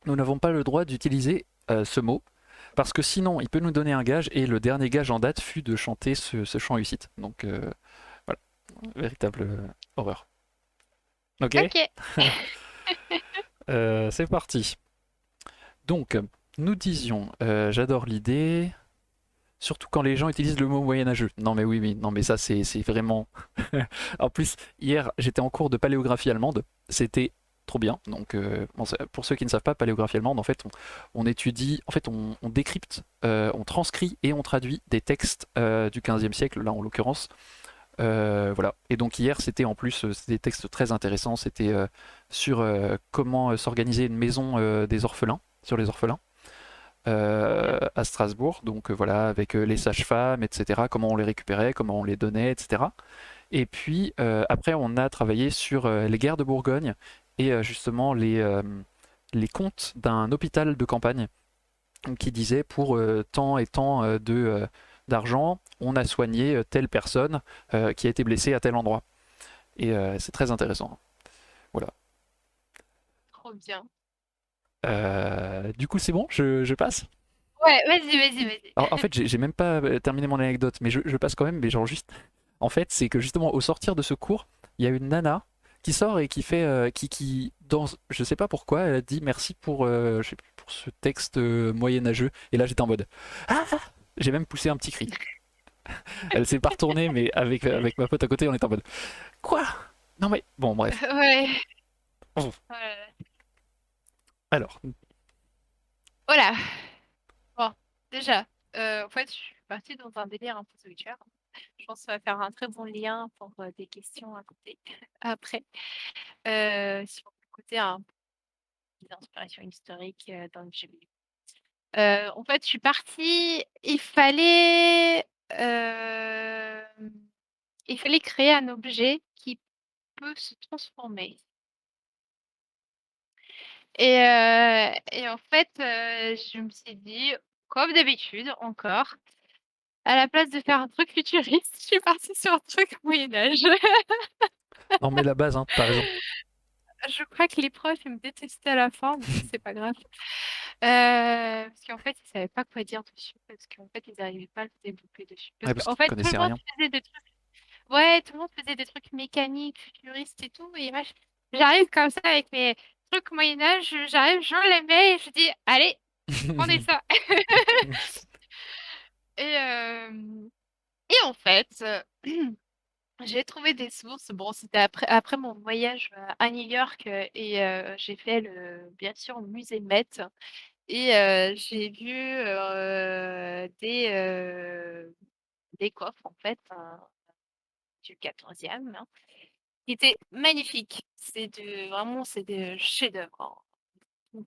[SPEAKER 1] nous n'avons pas le droit d'utiliser ce mot, parce que sinon, il peut nous donner un gage, et le dernier gage en date fut de chanter ce chant UCIT. Donc voilà, véritable horreur. Ok.
[SPEAKER 2] Ok.
[SPEAKER 1] C'est parti. Donc, nous disions, j'adore l'idée, surtout quand les gens utilisent le mot moyenâgeux. Non mais oui, oui, non mais ça c'est vraiment... En plus, hier, j'étais en cours de paléographie allemande, c'était trop bien. Donc, bon, pour ceux qui ne savent pas, paléographie allemande, en fait, on étudie, en fait, on décrypte, on transcrit et on traduit des textes du 15e siècle, là en l'occurrence. Voilà. Et donc hier, c'était en plus c'était des textes très intéressants. C'était sur comment s'organiser une maison des orphelins, sur les orphelins
[SPEAKER 2] Bien.
[SPEAKER 1] à Strasbourg. Donc voilà, avec les sages-femmes, etc. Comment on les récupérait, comment on les donnait, etc. Et puis après, on a travaillé sur les guerres de Bourgogne et justement les comptes d'un hôpital de campagne qui disait pour tant et tant d'argent, on a soigné telle personne qui a été blessée à tel endroit. Et c'est très intéressant. Voilà.
[SPEAKER 2] Trop bien.
[SPEAKER 1] Du coup, c'est bon, je passe.
[SPEAKER 2] Ouais, vas-y, vas-y, vas-y.
[SPEAKER 1] Alors, en fait, j'ai même pas terminé mon anecdote, mais je passe quand même. Mais genre juste, en fait, c'est que justement au sortir de ce cours, il y a une nana qui sort et qui fait, qui dans, je sais pas pourquoi, elle a dit merci pour, je sais plus, pour ce texte moyenâgeux. Et là, j'étais en mode, ah, j'ai même poussé un petit cri. Elle s'est pas retournée, mais avec ma pote à côté, on était en mode, quoi? Non mais bon, bref.
[SPEAKER 2] Ouais.
[SPEAKER 1] Bon,
[SPEAKER 2] Voilà.
[SPEAKER 1] alors,
[SPEAKER 2] Voilà. Bon, déjà, en fait, je suis partie dans un délire un peu solitaire. Je pense que ça va faire un très bon lien pour des questions à côté après. Sur le côté un peu d'inspiration historique dans le jeu vidéo. En fait, je suis partie. Il fallait créer un objet qui peut se transformer. Et en fait, je me suis dit, comme d'habitude, encore, à la place de faire un truc futuriste, je suis partie sur un truc Moyen Âge.
[SPEAKER 1] on met la base, hein, t'as raison.
[SPEAKER 2] Je crois que les profs, ils me détestaient à la fin, mais c'est pas grave. Parce qu'en fait, ils savaient pas quoi dire dessus, parce qu'en fait, ils n'arrivaient pas à le développer dessus. Parce
[SPEAKER 1] Ouais, parce
[SPEAKER 2] qu'en
[SPEAKER 1] qu'ils
[SPEAKER 2] fait, tout le
[SPEAKER 1] connaissaient
[SPEAKER 2] monde
[SPEAKER 1] rien.
[SPEAKER 2] faisait des trucs. Ouais, tout le monde faisait des trucs mécaniques, futuristes et tout. Et moi, j'arrive comme ça avec mes trucs Moyen-Âge, j'arrive, je les mets et je dis, allez, prenez ça. Et, euh, et en fait, j'ai trouvé des sources. Bon, c'était après mon voyage à New York j'ai fait bien sûr le musée Met. Et j'ai vu des coffres, en fait, du 14e, hein, qui étaient magnifiques. Vraiment, c'est des chefs-d'œuvre, hein.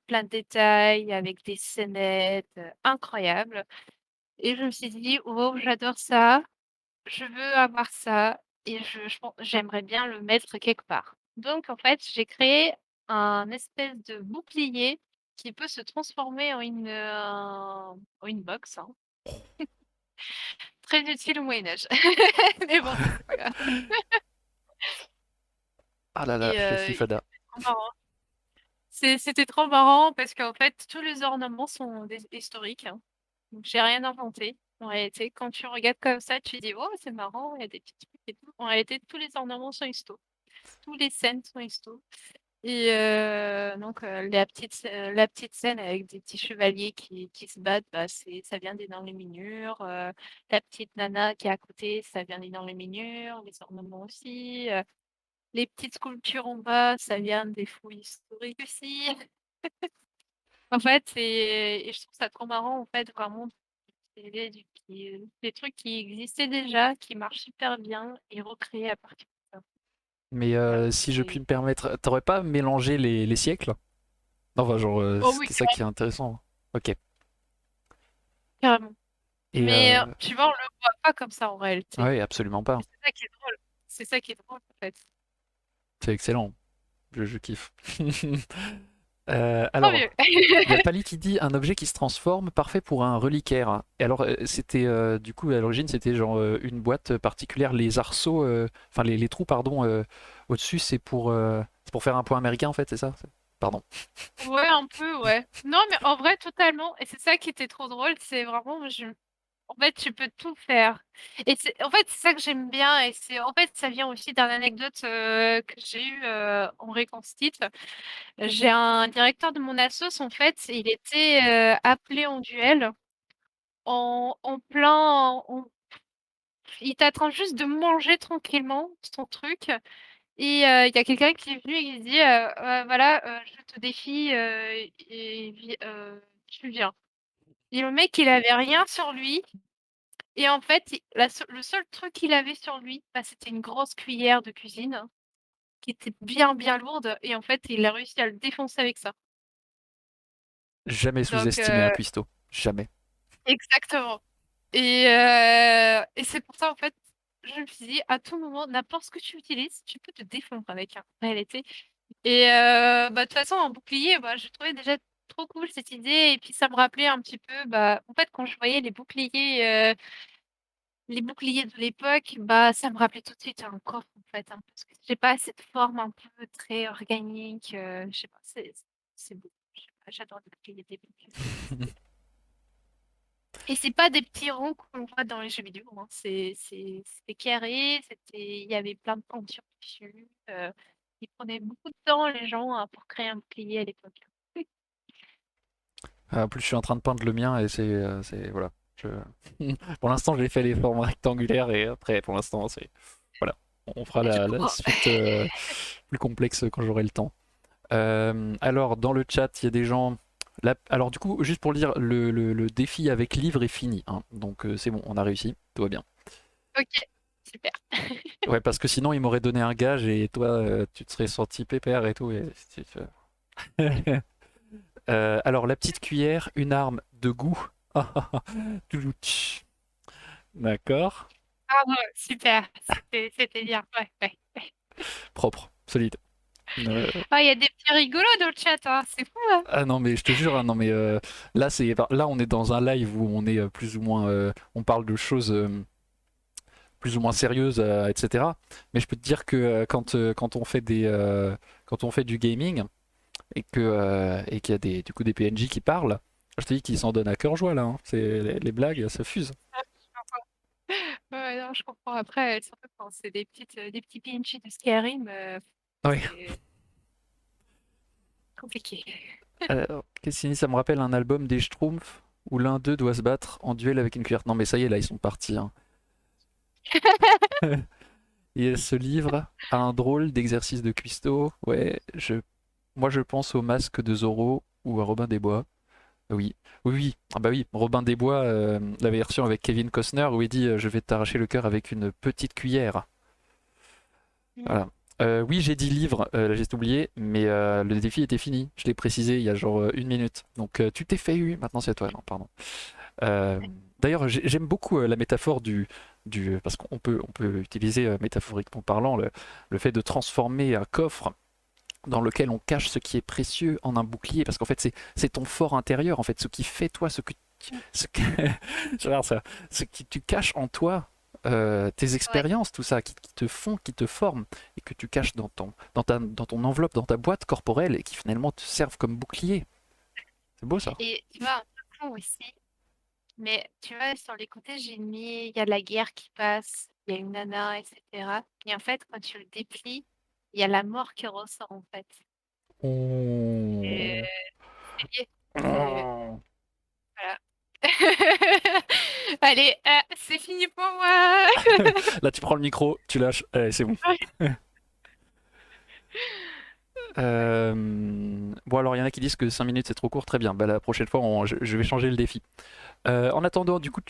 [SPEAKER 2] Plein de détails, avec des scénettes, incroyables. Et je me suis dit, oh, j'adore ça, je veux avoir ça, et j'aimerais bien le mettre quelque part. Donc, en fait, j'ai créé un espèce de bouclier qui peut se transformer en une box, hein. Très utile au Moyen-Âge. Mais bon, ça, c'est pas grave.
[SPEAKER 1] Ah là là,
[SPEAKER 2] Et
[SPEAKER 1] je suis fada.
[SPEAKER 2] c'était trop marrant. C'était trop marrant parce qu'en fait, tous les ornements sont historiques, hein. Donc, j'ai rien inventé. En réalité, quand tu regardes comme ça, tu dis, oh, c'est marrant, il y a des petits trucs et tout. En réalité, tous les ornements sont histo. Tous les scènes sont histo. Et donc, la petite scène avec des petits chevaliers qui se battent, bah, ça vient des Dents-les-Miniures. La petite nana qui est à côté, ça vient des Dents-les-Miniures. Les ornements aussi. Les petites sculptures en bas, ça vient des fouilles historiques aussi. En fait, et je trouve ça trop marrant, en fait, vraiment, des trucs qui existaient déjà, qui marchent super bien, et recréés à partir de ça.
[SPEAKER 1] Mais
[SPEAKER 2] Voilà,
[SPEAKER 1] si je puis me permettre, t'aurais pas mélangé les siècles? Enfin, genre,
[SPEAKER 2] Oh oui,
[SPEAKER 1] c'était ça qui est intéressant. Ok.
[SPEAKER 2] carrément.
[SPEAKER 1] Et
[SPEAKER 2] Mais tu vois, on le voit pas comme ça en réalité.
[SPEAKER 1] ouais, absolument pas.
[SPEAKER 2] Et c'est ça qui est drôle. C'est ça qui est drôle, en fait.
[SPEAKER 1] C'est excellent. Je kiffe.
[SPEAKER 2] Tant
[SPEAKER 1] Alors,
[SPEAKER 2] mieux.
[SPEAKER 1] il y a Pali qui dit un objet qui se transforme, parfait pour un reliquaire. Et alors, c'était du coup à l'origine, c'était genre une boîte particulière. Les arceaux, enfin les trous, pardon, au-dessus, c'est pour faire un point américain en fait, c'est ça? Pardon.
[SPEAKER 2] Ouais, un peu, ouais. Non, mais en vrai, totalement. Et c'est ça qui était trop drôle. C'est vraiment, en fait, tu peux tout faire. En fait, c'est ça que j'aime bien. En fait, ça vient aussi d'une anecdote que j'ai eue en Reconstite. J'ai un directeur de mon assos, en fait, il était appelé en duel en plein. Il t'attend juste de manger tranquillement son truc. Et il y a quelqu'un qui est venu et qui dit voilà, je te défie, tu viens. Et le mec, il avait rien sur lui. Et en fait, le seul truc qu'il avait sur lui, bah, c'était une grosse cuillère de cuisine qui était bien, bien lourde. Et en fait, il a réussi à le défoncer avec ça.
[SPEAKER 1] Jamais
[SPEAKER 2] Donc,
[SPEAKER 1] sous-estimer un cuistot. Jamais.
[SPEAKER 2] exactement. Et c'est pour ça, en fait, je me suis dit, à tout moment, n'importe ce que tu utilises, tu peux te défendre avec un réalité. Et bah, de toute façon, en bouclier, bah, je trouvais déjà trop cool cette idée. Et puis, ça me rappelait un petit peu, bah, en fait, quand je voyais les boucliers de l'époque, bah, ça me rappelait tout de suite un coffre, en fait, hein, parce que je sais pas, cette forme un peu très organique, je sais pas, c'est beau. Je sais pas, j'adore les boucliers d'époque. Et c'est pas des petits ronds qu'on voit dans les jeux vidéo, hein. C'était carré, il y avait plein de peintures dessus. Ils prenaient beaucoup de temps, les gens, hein, pour créer un bouclier à l'époque.
[SPEAKER 1] En plus, je suis en train de peindre le mien et voilà. Je- Pour l'instant, j'ai fait les formes rectangulaires et après, pour l'instant, c'est voilà. On fera
[SPEAKER 2] Je
[SPEAKER 1] la
[SPEAKER 2] comprends.
[SPEAKER 1] suite plus complexe quand j'aurai le temps. Alors, dans le chat, il y a des gens. Alors, du coup, juste pour le dire, le défi avec livre est fini, hein. Donc, c'est bon, on a réussi, tout va bien.
[SPEAKER 2] Ok, super.
[SPEAKER 1] Ouais, parce que sinon, il m'aurait donné un gage et toi, tu te serais senti pépère et tout. Alors, la petite cuillère, une arme de goût. Toulouch. D'accord.
[SPEAKER 2] Ah ouais, super, c'était bien. Ouais, ouais.
[SPEAKER 1] Propre, solide. Euh,
[SPEAKER 2] Ah, il y a des petits rigolos dans le chat, hein, c'est fou, hein.
[SPEAKER 1] Ah non mais je te jure, hein, non mais là on est dans un live où on est plus ou moins on parle de choses plus ou moins sérieuses, etc. Mais je peux te dire que quand on fait quand on fait du gaming et qu'il y a du coup des PNJ qui parlent, je te dis qu'ils s'en donnent à cœur joie là, hein. C'est les blagues, ça fuse.
[SPEAKER 2] Ouais, non, je comprends. Après, surtout quand c'est des petits PNJ de Skyrim,
[SPEAKER 1] Oui.
[SPEAKER 2] c'est compliqué.
[SPEAKER 1] Alors, Cassini, ça me rappelle un album des Schtroumpfs où l'un d'eux doit se battre en duel avec une cuillère. Non, mais ça y est, là, ils sont partis, hein. Et ce livre a un drôle d'exercice de cuistot. Ouais, moi je pense au masque de Zorro ou à Robin des Bois. Oui, oui, oui. Ah bah oui, Robin des Bois, la version avec Kevin Costner où il dit je vais t'arracher le cœur avec une petite cuillère.
[SPEAKER 2] Mm.
[SPEAKER 1] Voilà. Oui, j'ai dit livre, là j'ai oublié, mais le défi était fini. Je l'ai précisé il y a genre une minute. Donc tu t'es fait eu, maintenant c'est à toi. Non, pardon. Euh, D'ailleurs, j'aime beaucoup la métaphore parce qu'on peut utiliser métaphoriquement parlant le fait de transformer un coffre dans lequel on cache ce qui est précieux en un bouclier, parce qu'en fait c'est ton fort intérieur, en fait, ce qui fait toi, ce que, genre ça, ce qui tu caches en toi, tes
[SPEAKER 2] Ouais.
[SPEAKER 1] expériences, tout ça, qui te font, qui te forment, et que tu caches dans ton enveloppe, dans ta boîte corporelle, et qui finalement te servent comme bouclier. C'est beau ça.
[SPEAKER 2] Et tu vois, un peu con aussi, mais tu vois, sur les côtés, j'ai mis, il y a la guerre qui passe, il y a une nana, etc. Et en fait, quand tu le déplies, il y a la mort qui ressort, en fait. Et
[SPEAKER 1] Oh.
[SPEAKER 2] c'est lié. C'est-
[SPEAKER 1] Oh.
[SPEAKER 2] Voilà. Allez, c'est fini pour moi.
[SPEAKER 1] Là, tu prends le micro, tu lâches, allez, c'est bon. Bon, alors il y en a qui disent que 5 minutes c'est trop court, très bien. Bah, la prochaine fois, je vais changer le défi. En attendant, du coup,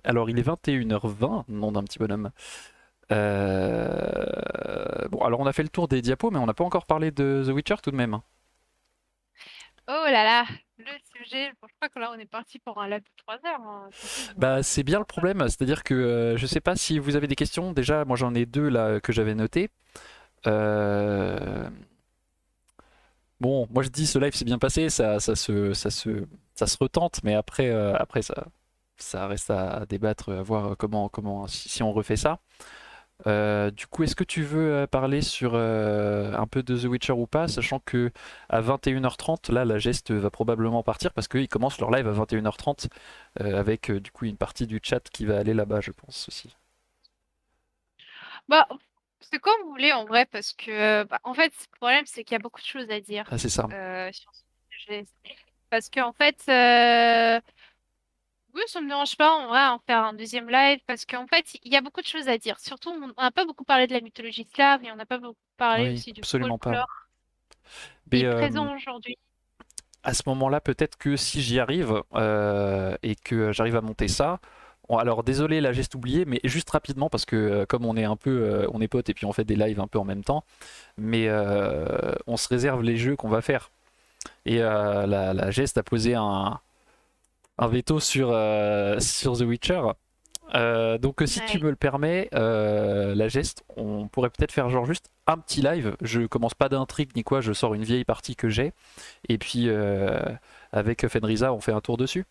[SPEAKER 1] Alors, il est 21h20, nom d'un petit bonhomme. Bon, alors on a fait le tour des diapos, mais on n'a pas encore parlé de The Witcher tout de même, hein.
[SPEAKER 2] Oh là là, le sujet, bon, je crois que là, on est parti pour un live de 3 heures, hein, quasiment.
[SPEAKER 1] Bah, c'est bien le problème, c'est-à-dire que je sais pas si vous avez des questions. Déjà, moi j'en ai deux là que j'avais notées. Euh, Bon, moi je dis ce live s'est bien passé, ça se retente, mais après ça reste à débattre, à voir si on refait ça. Du coup, est-ce que tu veux parler sur un peu de The Witcher ou pas, sachant que à 21h30, là, la geste va probablement partir parce qu'ils commencent leur live à 21h30 avec du coup une partie du chat qui va aller là-bas, je pense aussi.
[SPEAKER 2] Bah, c'est comme vous voulez en vrai, parce que bah, en fait, le problème, c'est qu'il y a beaucoup de choses à
[SPEAKER 1] Ah,
[SPEAKER 2] dire
[SPEAKER 1] c'est ça.
[SPEAKER 2] sur ce sujet. Parce qu'en fait, oui, ça me dérange pas en vrai en faire un deuxième live, parce qu'en fait, il y a beaucoup de choses à dire. Surtout, on n'a pas beaucoup parlé de la mythologie slave et on n'a pas beaucoup parlé
[SPEAKER 1] Oui,
[SPEAKER 2] aussi du
[SPEAKER 1] absolument pas.
[SPEAKER 2] folklore qui
[SPEAKER 1] Mais
[SPEAKER 2] est présent aujourd'hui.
[SPEAKER 1] à ce moment-là, peut-être que si j'y arrive et que j'arrive à monter ça. Alors désolé, la geste oubliée, mais juste rapidement parce que comme on est un peu, on est potes et puis on fait des lives un peu en même temps, mais on se réserve les jeux qu'on va faire. Et la geste a posé un veto sur The Witcher. Donc si tu
[SPEAKER 2] Ouais.
[SPEAKER 1] me le permets, la geste, on pourrait peut-être faire genre juste un petit live. Je commence pas d'intrigue ni quoi, je sors une vieille partie que j'ai. Et puis avec Fenrisa, on fait un tour dessus.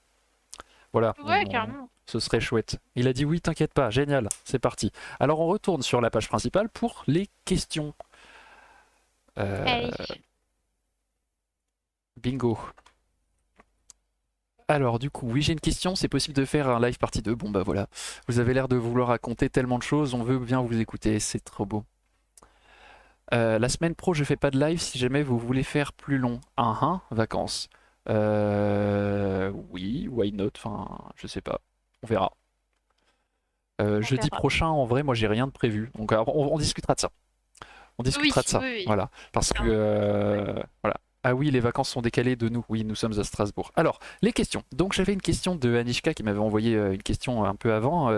[SPEAKER 1] Voilà,
[SPEAKER 2] Ouais, carrément.
[SPEAKER 1] ce serait chouette. Il a dit oui, t'inquiète pas, génial, c'est parti. Alors on retourne sur la page principale pour les questions. Euh,
[SPEAKER 2] Allez.
[SPEAKER 1] Bingo. Alors du coup, oui, j'ai une question, c'est possible de faire un live partie 2. Bon bah voilà, vous avez l'air de vouloir raconter tellement de choses, on veut bien vous écouter, c'est trop beau. La semaine pro, je fais pas de live si jamais vous voulez faire plus long. Vacances. Oui, why not, enfin, je sais pas, on verra.
[SPEAKER 2] On
[SPEAKER 1] Jeudi
[SPEAKER 2] verra.
[SPEAKER 1] prochain, en vrai, moi j'ai rien de prévu, donc alors, on discutera de ça. On
[SPEAKER 2] Oui,
[SPEAKER 1] discutera de
[SPEAKER 2] oui,
[SPEAKER 1] ça,
[SPEAKER 2] oui.
[SPEAKER 1] voilà, parce que
[SPEAKER 2] Clairement.
[SPEAKER 1] voilà. Ah oui, les vacances sont décalées de nous. Oui, nous sommes à Strasbourg. Alors, les questions. Donc j'avais une question de Anishka qui m'avait envoyé une question un peu avant.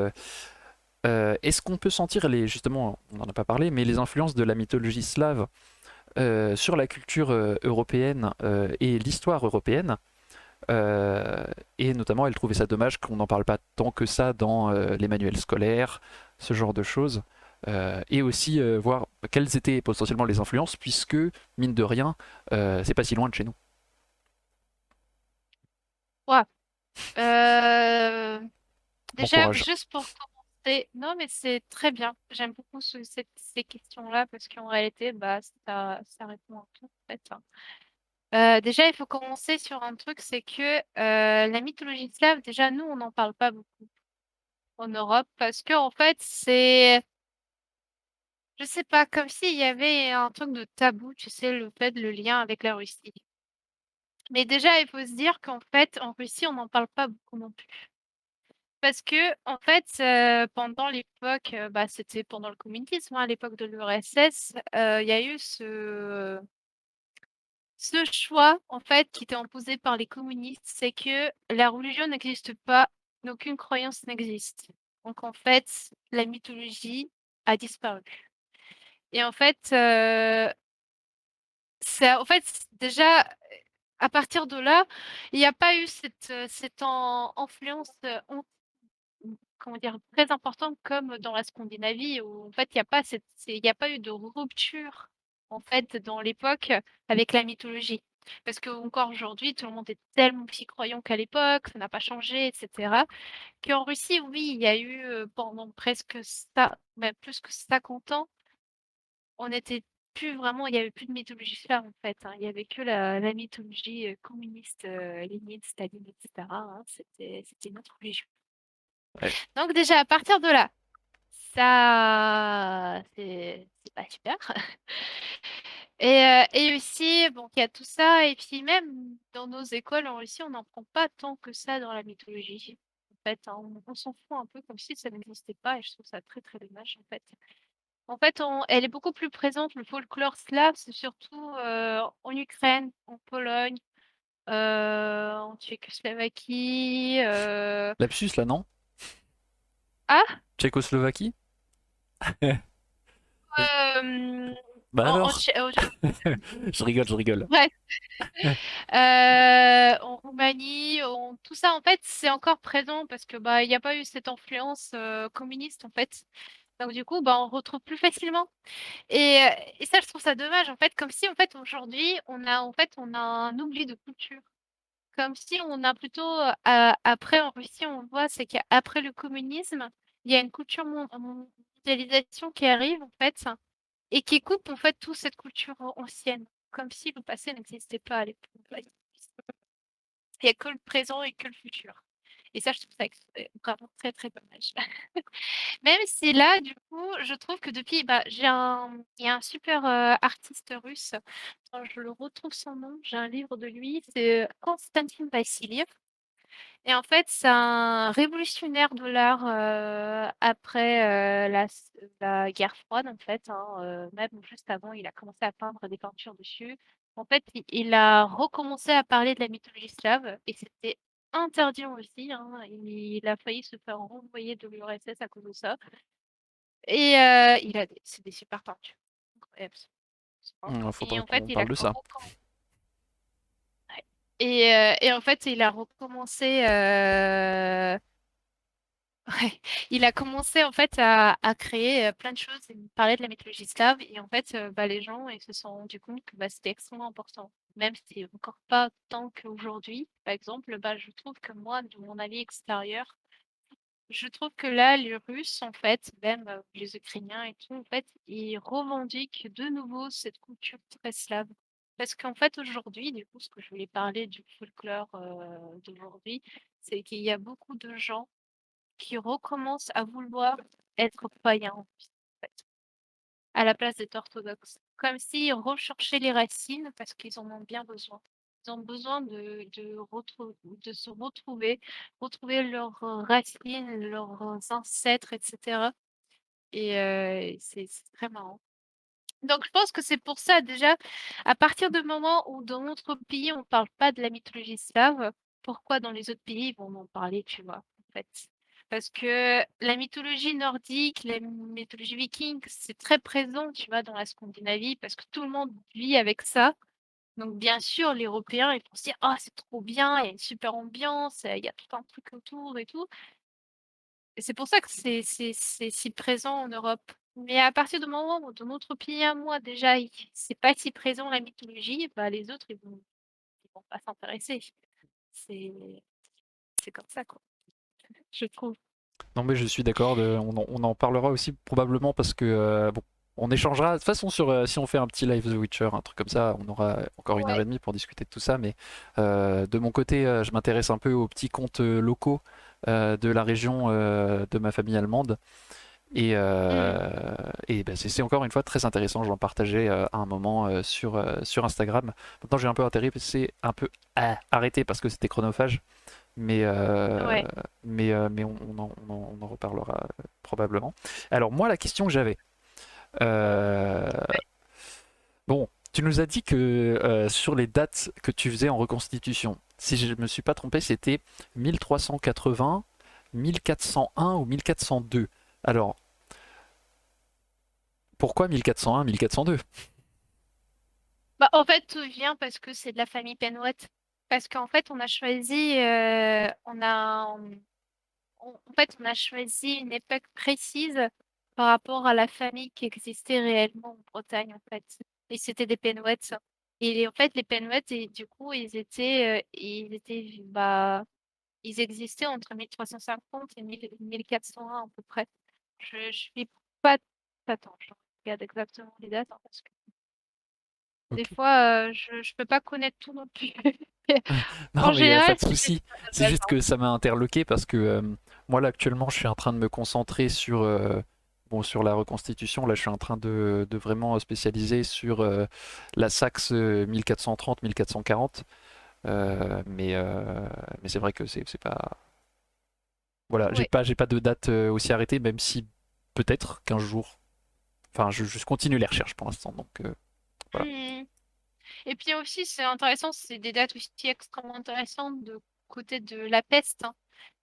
[SPEAKER 1] Est-ce qu'on peut sentir justement, on n'en a pas parlé, mais les influences de la mythologie slave sur la culture européenne et l'histoire européenne? Euh, et notamment, elle trouvait ça dommage qu'on n'en parle pas tant que ça dans les manuels scolaires, ce genre de choses. Et aussi voir quelles étaient potentiellement les influences, puisque, mine de rien, c'est pas si loin de chez nous.
[SPEAKER 2] Ouais. Euh,
[SPEAKER 1] Bon
[SPEAKER 2] Déjà,
[SPEAKER 1] courage.
[SPEAKER 2] juste pour commencer, non, mais c'est très bien. J'aime beaucoup ces questions-là parce qu'en réalité, bah, ça répond à tout, en fait, hein. Déjà, il faut commencer sur un truc, c'est que la mythologie slave, déjà, nous, on n'en parle pas beaucoup. en Europe parce que en fait, c'est, je sais pas, comme s'il y avait un truc de tabou, tu sais, le fait, le lien avec la Russie. Mais déjà, il faut se dire qu'en fait, en Russie, on n'en parle pas beaucoup non plus. Parce que, en fait, pendant l'époque, bah, c'était pendant le communisme, hein, à l'époque de l'URSS, il y a eu ce choix, en fait, qui était imposé par les communistes, c'est que la religion n'existe pas, aucune croyance n'existe. Donc, en fait, la mythologie a disparu. Et en fait, ça, en fait, déjà, à partir de là, il n'y a pas eu cette influence comment dire, très importante comme dans la Scandinavie où en fait il y a pas eu de rupture en fait dans l'époque avec la mythologie. Parce que encore aujourd'hui, tout le monde est tellement aussi croyant qu'à l'époque, ça n'a pas changé, etc. Qu'en Russie, oui, il y a eu pendant presque ça, même plus que 50 ans, on était plus vraiment, il y avait plus de mythologie slave en fait, hein. Il y avait que la mythologie communiste, Lénine, Staline, etc., hein. C'était notre religion.
[SPEAKER 1] Ouais.
[SPEAKER 2] Donc déjà, à partir de là, ça, c'est pas super. Et aussi, bon, il y a tout ça. Et puis même dans nos écoles en Russie, on n'en prend pas tant que ça dans la mythologie. En fait, hein, on s'en fout un peu comme si ça n'existait pas. Et je trouve ça très, très dommage, en fait. En fait, elle est beaucoup plus présente, le folklore slave, c'est surtout en Ukraine, en Pologne, en Tchécoslovaquie.
[SPEAKER 1] Lapsus là, non?
[SPEAKER 2] Ah,
[SPEAKER 1] Tchécoslovaquie?
[SPEAKER 2] euh,
[SPEAKER 1] Bah
[SPEAKER 2] en,
[SPEAKER 1] alors? Je rigole, je rigole.
[SPEAKER 2] bref, en Roumanie, tout ça, en fait, c'est encore présent parce que bah il n'y a pas eu cette influence communiste en fait. Donc du coup, bah on retrouve plus facilement. Et, euh, et ça, je trouve ça dommage en fait, comme si en fait aujourd'hui on a un oubli de culture. Comme si on a plutôt après en Russie, on voit c'est qu'après le communisme, il y a une culture mondialisation qui arrive en fait et qui coupe en fait toute cette culture ancienne, comme si le passé n'existait pas à l'époque. Il n'y a que le présent et que le futur. Et ça, je trouve ça vraiment très, très dommage. Même si là, du coup, je trouve que depuis, bah, il y a un super artiste russe, attends, je le retrouve son nom, j'ai un livre de lui, c'est Konstantin Vassiliev. Et en fait, c'est un révolutionnaire de l'art après la guerre froide, en fait, hein, même juste avant, il a commencé à peindre des peintures dessus. En fait, il a recommencé à parler de la mythologie slave et c'était interdit en Russie, hein. Il a failli se faire renvoyer de l'URSS à cause de ça. Et c'est des super peintures. Incroyables. Et
[SPEAKER 1] Faudrait
[SPEAKER 2] en fait,
[SPEAKER 1] qu'on
[SPEAKER 2] il a
[SPEAKER 1] parle de ça.
[SPEAKER 2] recommencé. Et en fait, il a recommencé. Ouais, il a commencé en fait à créer plein de choses. Il parlait de la mythologie slave et en fait, bah, les gens ils se sont rendus compte que bah, c'était extrêmement important. Même si c'est encore pas tant qu'aujourd'hui. Par exemple, bah, je trouve que moi, de mon avis extérieur, je trouve que là, les Russes, en fait, même les Ukrainiens et tout, en fait, ils revendiquent de nouveau cette culture très slave. Parce qu'en fait, aujourd'hui, du coup, ce que je voulais parler du folklore d'aujourd'hui, c'est qu'il y a beaucoup de gens qui recommencent à vouloir être païens, en fait, à la place d'être orthodoxes. Comme s'ils recherchaient les racines parce qu'ils en ont bien besoin. Ils ont besoin de se retrouver, retrouver leurs racines, leurs ancêtres, etc. Et c'est très marrant. Donc, je pense que c'est pour ça, déjà, à partir du moment où dans notre pays, on ne parle pas de la mythologie slave, pourquoi dans les autres pays, ils vont en parler, tu vois, en fait. Parce que la mythologie nordique, la mythologie viking, c'est très présent, tu vois, dans la Scandinavie, parce que tout le monde vit avec ça. Donc, bien sûr, les Européens, ils vont se dire, ah, c'est trop bien, il y a une super ambiance, il y a tout un truc autour et tout. Et c'est pour ça que c'est si présent en Europe. Mais à partir du moment où dans notre pays à moi, déjà, c'est pas si présent la mythologie, bah, les autres, ils vont pas s'intéresser. C'est, c'est comme ça, quoi, je trouve.
[SPEAKER 1] Non mais je suis d'accord, on en parlera aussi probablement parce que bon, on échangera de toute façon sur si on fait un petit live The Witcher, un truc comme ça, on aura encore une heure
[SPEAKER 2] Ouais,
[SPEAKER 1] et demie pour discuter de tout ça. Mais de mon côté, je m'intéresse un peu aux petits contes locaux de la région de ma famille allemande. Et,
[SPEAKER 2] Hmm.
[SPEAKER 1] ben, c'est encore une fois très intéressant. Je l'en partageais à un moment sur Instagram. Maintenant, j'ai un peu c'est un peu arrêté parce que c'était chronophage. Mais,
[SPEAKER 2] Ouais.
[SPEAKER 1] mais on en reparlera probablement. Alors, moi, la question que j'avais. euh, bon, tu nous as dit que sur les dates que tu faisais en reconstitution, si je ne me suis pas trompé, c'était 1380, 1401 ou 1402. Alors, pourquoi 1401, 1402?
[SPEAKER 2] Bah, en fait, tout vient parce que c'est de la famille Penouette. Parce qu'en fait, on a choisi, en fait, on a choisi une époque précise par rapport à la famille qui existait réellement en Bretagne, en fait. Et c'était des Penouettes. Et en fait, les Penouettes, et du coup, bah, ils existaient entre 1350 et 1401 à peu près. Je suis pas. Attends, je regarde exactement les dates, hein, parce que des
[SPEAKER 1] Ok.
[SPEAKER 2] fois, je peux pas connaître tout non plus.
[SPEAKER 1] Non,
[SPEAKER 2] En
[SPEAKER 1] mais pas
[SPEAKER 2] général,
[SPEAKER 1] de
[SPEAKER 2] c'était
[SPEAKER 1] souci.
[SPEAKER 2] ça la
[SPEAKER 1] C'est
[SPEAKER 2] base,
[SPEAKER 1] juste
[SPEAKER 2] hein.
[SPEAKER 1] que ça m'a interloqué parce que moi, là, actuellement, je suis en train de me concentrer sur, bon, sur la reconstitution. Là, je suis en train de vraiment spécialiser sur la Saxe 1430-1440. Mais c'est vrai que c'est pas. Voilà,
[SPEAKER 2] Ouais.
[SPEAKER 1] j'ai pas de date aussi arrêtée, même si peut-être qu'un jour. Enfin, je continue les recherches pour l'instant. Donc, voilà.
[SPEAKER 2] Hmm. Et puis aussi, c'est intéressant, c'est des dates aussi extrêmement intéressantes de côté de la peste, hein.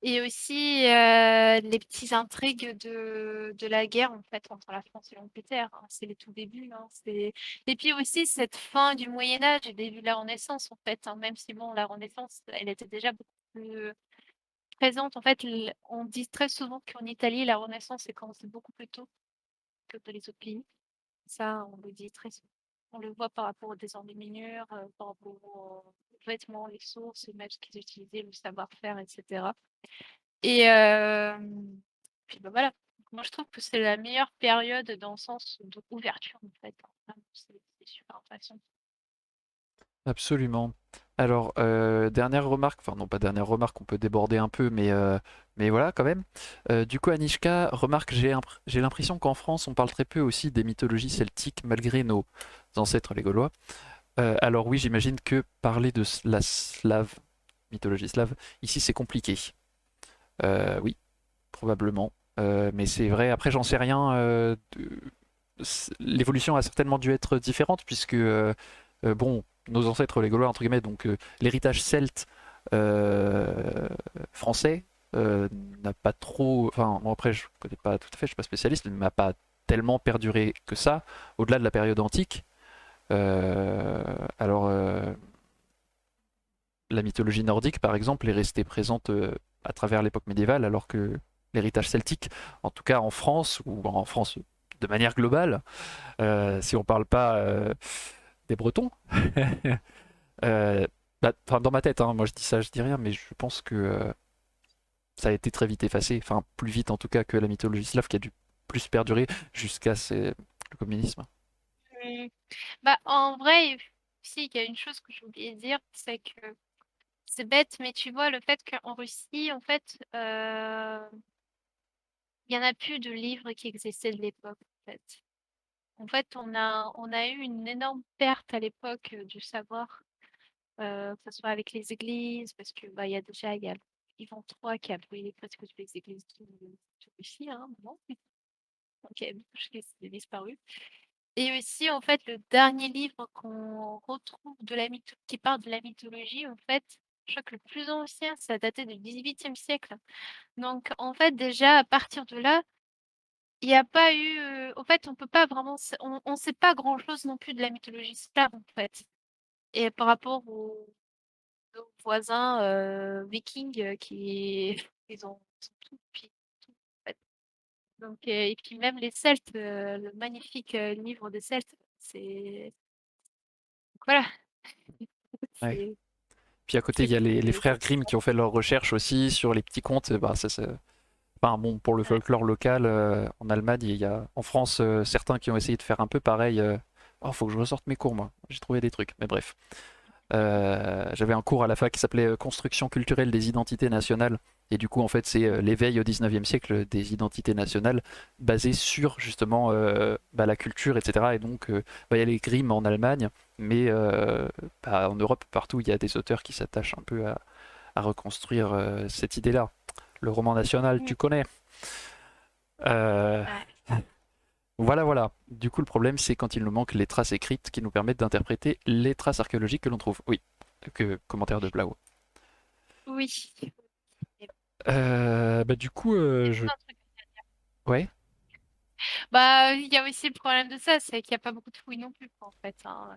[SPEAKER 2] Et aussi les petites intrigues de la guerre en fait entre la France et l'Angleterre, hein. C'est les tout débuts, hein. Et puis aussi cette fin du Moyen Âge et début de la Renaissance en fait, hein. Même si bon, la Renaissance, elle était déjà beaucoup plus présente. En fait, on dit très souvent qu'en Italie, la Renaissance est commencée beaucoup plus tôt que dans les autres pays. Ça, on le dit très souvent. On le voit par rapport aux désenluminures, par rapport aux vêtements, les sources, même ce qu'ils utilisaient, le savoir-faire, etc. Et puis bah voilà. Moi, je trouve que c'est la meilleure période dans le sens d'ouverture, en fait, hein. Vraiment, c'est super intéressant.
[SPEAKER 1] Absolument. Alors, dernière remarque, enfin non pas dernière remarque, on peut déborder un peu, mais voilà quand même. Du coup, Anishka, remarque, j'ai l'impression qu'en France, on parle très peu aussi des mythologies celtiques malgré nos ancêtres les Gaulois. Alors oui, j'imagine que parler de la slave, mythologie slave, ici c'est compliqué. Oui, probablement. Mais c'est vrai, après j'en sais rien. L'évolution a certainement dû être différente puisque bon, nos ancêtres les Gaulois entre guillemets, donc l'héritage celte euh, français n'a pas trop, enfin bon après je connais pas tout à fait, je suis pas spécialiste, mais n'a pas tellement perduré que ça au-delà de la période antique. Alors la mythologie nordique par exemple est restée présente à travers l'époque médiévale alors que l'héritage celtique, en tout cas en France ou en France de manière globale, si on parle pas des Bretons. euh, Bah, dans ma tête, hein, moi je dis ça, je dis rien, mais je pense que ça a été très vite effacé, enfin plus vite en tout cas que la mythologie slave qui a dû plus perdurer jusqu'à le communisme.
[SPEAKER 2] Mm. Bah, en vrai, si, il y a une chose que j'ai oublié de dire, c'est que c'est bête, mais tu vois, le fait qu'en Russie, en fait, il y en a plus de livres qui existaient de l'époque, en fait. En fait, on a eu une énorme perte à l'époque du savoir, que ce soit avec les églises, parce que bah, il y a Ivan III qui a brûlé presque toutes les églises de Russie, hein, à un moment. Donc, il y a beaucoup de choses qui ont disparu. Et aussi, en fait, le dernier livre qu'on retrouve qui parle de la mythologie, en fait, je crois que le plus ancien, ça datait du XVIIIe siècle. Donc, en fait, déjà, à partir de là, il n'y a pas eu. En fait, on peut pas vraiment. On sait pas grand-chose non plus de la mythologie slave, en fait. Et par rapport aux voisins vikings ils ont tout, tout, en fait. Donc, et puis même les Celtes, le magnifique livre des Celtes, c'est. Donc voilà,
[SPEAKER 1] Ouais.
[SPEAKER 2] c'est
[SPEAKER 1] Puis à côté, il
[SPEAKER 2] c'est
[SPEAKER 1] y a les
[SPEAKER 2] plus.
[SPEAKER 1] frères Grimm qui ont fait leurs recherches aussi sur les petits contes. Bah, enfin, bon, pour le
[SPEAKER 2] Ouais.
[SPEAKER 1] folklore local, en Allemagne, il y a en France certains qui ont essayé de faire un peu pareil. Oh, faut que je ressorte mes cours, moi. J'ai trouvé des trucs, mais bref. J'avais un cours à la fac qui s'appelait Construction culturelle des identités nationales. Et du coup, en fait, c'est l'éveil au 19e siècle des identités nationales basé sur justement la culture, etc. Et donc, il y a les Grimm en Allemagne, mais en Europe, partout, il y a des auteurs qui s'attachent un peu à reconstruire cette idée-là. Le roman national,
[SPEAKER 2] Mm.
[SPEAKER 1] tu connais. Euh,
[SPEAKER 2] Ouais.
[SPEAKER 1] voilà, voilà. Du coup, le problème, c'est quand il nous manque les traces écrites qui nous permettent d'interpréter les traces archéologiques que l'on trouve. Oui, commentaire de Blau.
[SPEAKER 2] Oui. Et
[SPEAKER 1] Du coup, je...
[SPEAKER 2] un truc.
[SPEAKER 1] Ouais,
[SPEAKER 2] Bah, il y a aussi le problème de ça, c'est qu'il n'y a pas beaucoup de fouilles non plus, en fait, hein.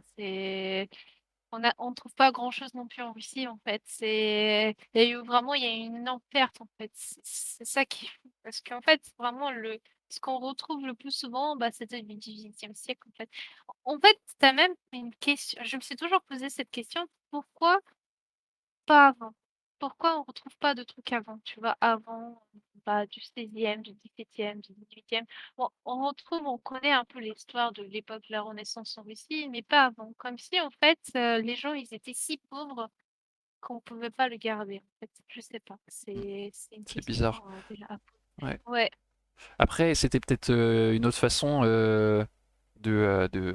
[SPEAKER 2] On trouve pas grand-chose non plus en Russie, en fait. Il y a eu une énorme perte, en fait. C'est ça qui est fou. Parce qu'en fait, vraiment, ce qu'on retrouve le plus souvent, bah, c'était du XVIIIe siècle, en fait. En fait, t'as même une question. Je me suis toujours posé cette question. Pourquoi pas avant? Pourquoi on retrouve pas de trucs avant, tu vois, avant, bah, du 16e, du 17e, du 18e. Bon, on connaît un peu l'histoire de l'époque de la Renaissance en Russie, mais pas avant. Comme si, en fait, les gens, ils étaient si pauvres qu'on pouvait pas le garder, en fait. Je sais pas. C'est une
[SPEAKER 1] c'est
[SPEAKER 2] question,
[SPEAKER 1] bizarre.
[SPEAKER 2] déjà à poser.
[SPEAKER 1] Ouais.
[SPEAKER 2] Ouais.
[SPEAKER 1] Après, c'était peut-être une autre façon de, je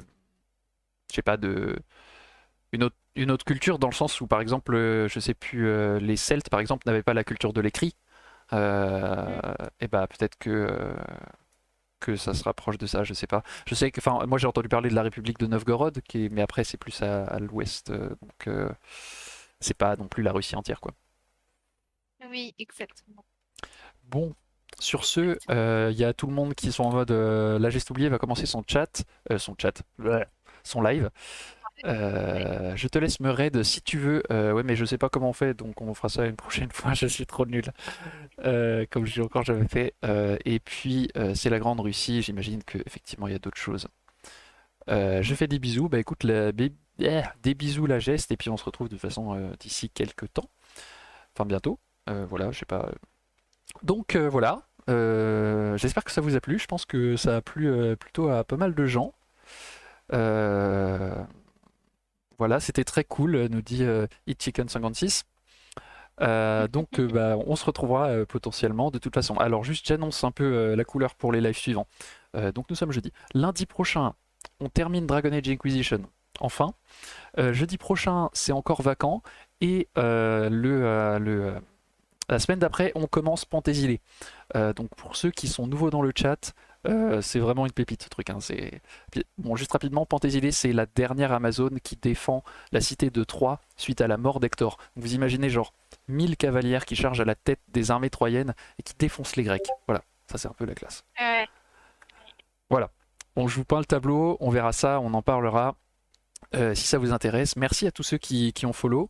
[SPEAKER 1] sais pas, une autre culture dans le sens où, par exemple, je sais plus, les Celtes, par exemple, n'avaient pas la culture de l'écrit. Euh,
[SPEAKER 2] Mm.
[SPEAKER 1] et bah peut-être que ça se rapproche de ça, je sais pas. Je sais que, enfin, moi j'ai entendu parler de la République de Novgorod, mais après c'est plus à l'ouest, donc c'est pas non plus la Russie entière, quoi.
[SPEAKER 2] Oui, exactement.
[SPEAKER 1] Bon, sur ce,
[SPEAKER 2] Exactement.
[SPEAKER 1] il y a tout le monde qui sont en mode la geste oubliée va commencer ouais, son live. Je te laisse me raid si tu veux. Ouais, mais je sais pas comment on fait, donc on fera ça une prochaine fois. Je suis trop nul. Comme j'ai encore jamais fait. Et puis c'est la Grande Russie. J'imagine que effectivement il y a d'autres choses. Je
[SPEAKER 2] Mm.
[SPEAKER 1] fais des bisous. Bah écoute, des bisous la geste. Et puis on se retrouve de toute façon d'ici quelques temps. Enfin bientôt. Voilà, je sais pas. Donc voilà. J'espère que ça vous a plu. Je pense que ça a plu plutôt à pas mal de gens. Euh, voilà, c'était très cool, nous dit Eat Chicken 56. On se retrouvera potentiellement de toute façon. Alors juste j'annonce un peu la couleur pour les lives suivants. Donc nous sommes jeudi. Lundi prochain, on termine Dragon Age Inquisition. Enfin, jeudi prochain, c'est encore vacant. Et la semaine d'après, on commence Penthésilée. Donc pour ceux qui sont nouveaux dans le chat, c'est vraiment une pépite ce truc, hein. Bon, juste rapidement, Penthésilée, c'est la dernière Amazone qui défend la cité de Troie suite à la mort d'Hector. Vous imaginez genre 1000 cavalières qui chargent à la tête des armées troyennes et qui défoncent les Grecs. Voilà, ça c'est un peu la classe.
[SPEAKER 2] Ouais.
[SPEAKER 1] Voilà. Bon, je vous peins le tableau, on verra ça, on en parlera si ça vous intéresse. Merci à tous ceux qui ont follow.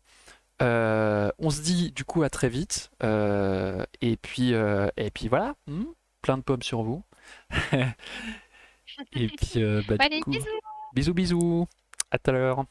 [SPEAKER 1] On se dit du coup à très vite. Et puis voilà, plein de pommes sur vous. Et puis du
[SPEAKER 2] Allez,
[SPEAKER 1] coup,
[SPEAKER 2] bisous!
[SPEAKER 1] bisous bisous, à tout à l'heure.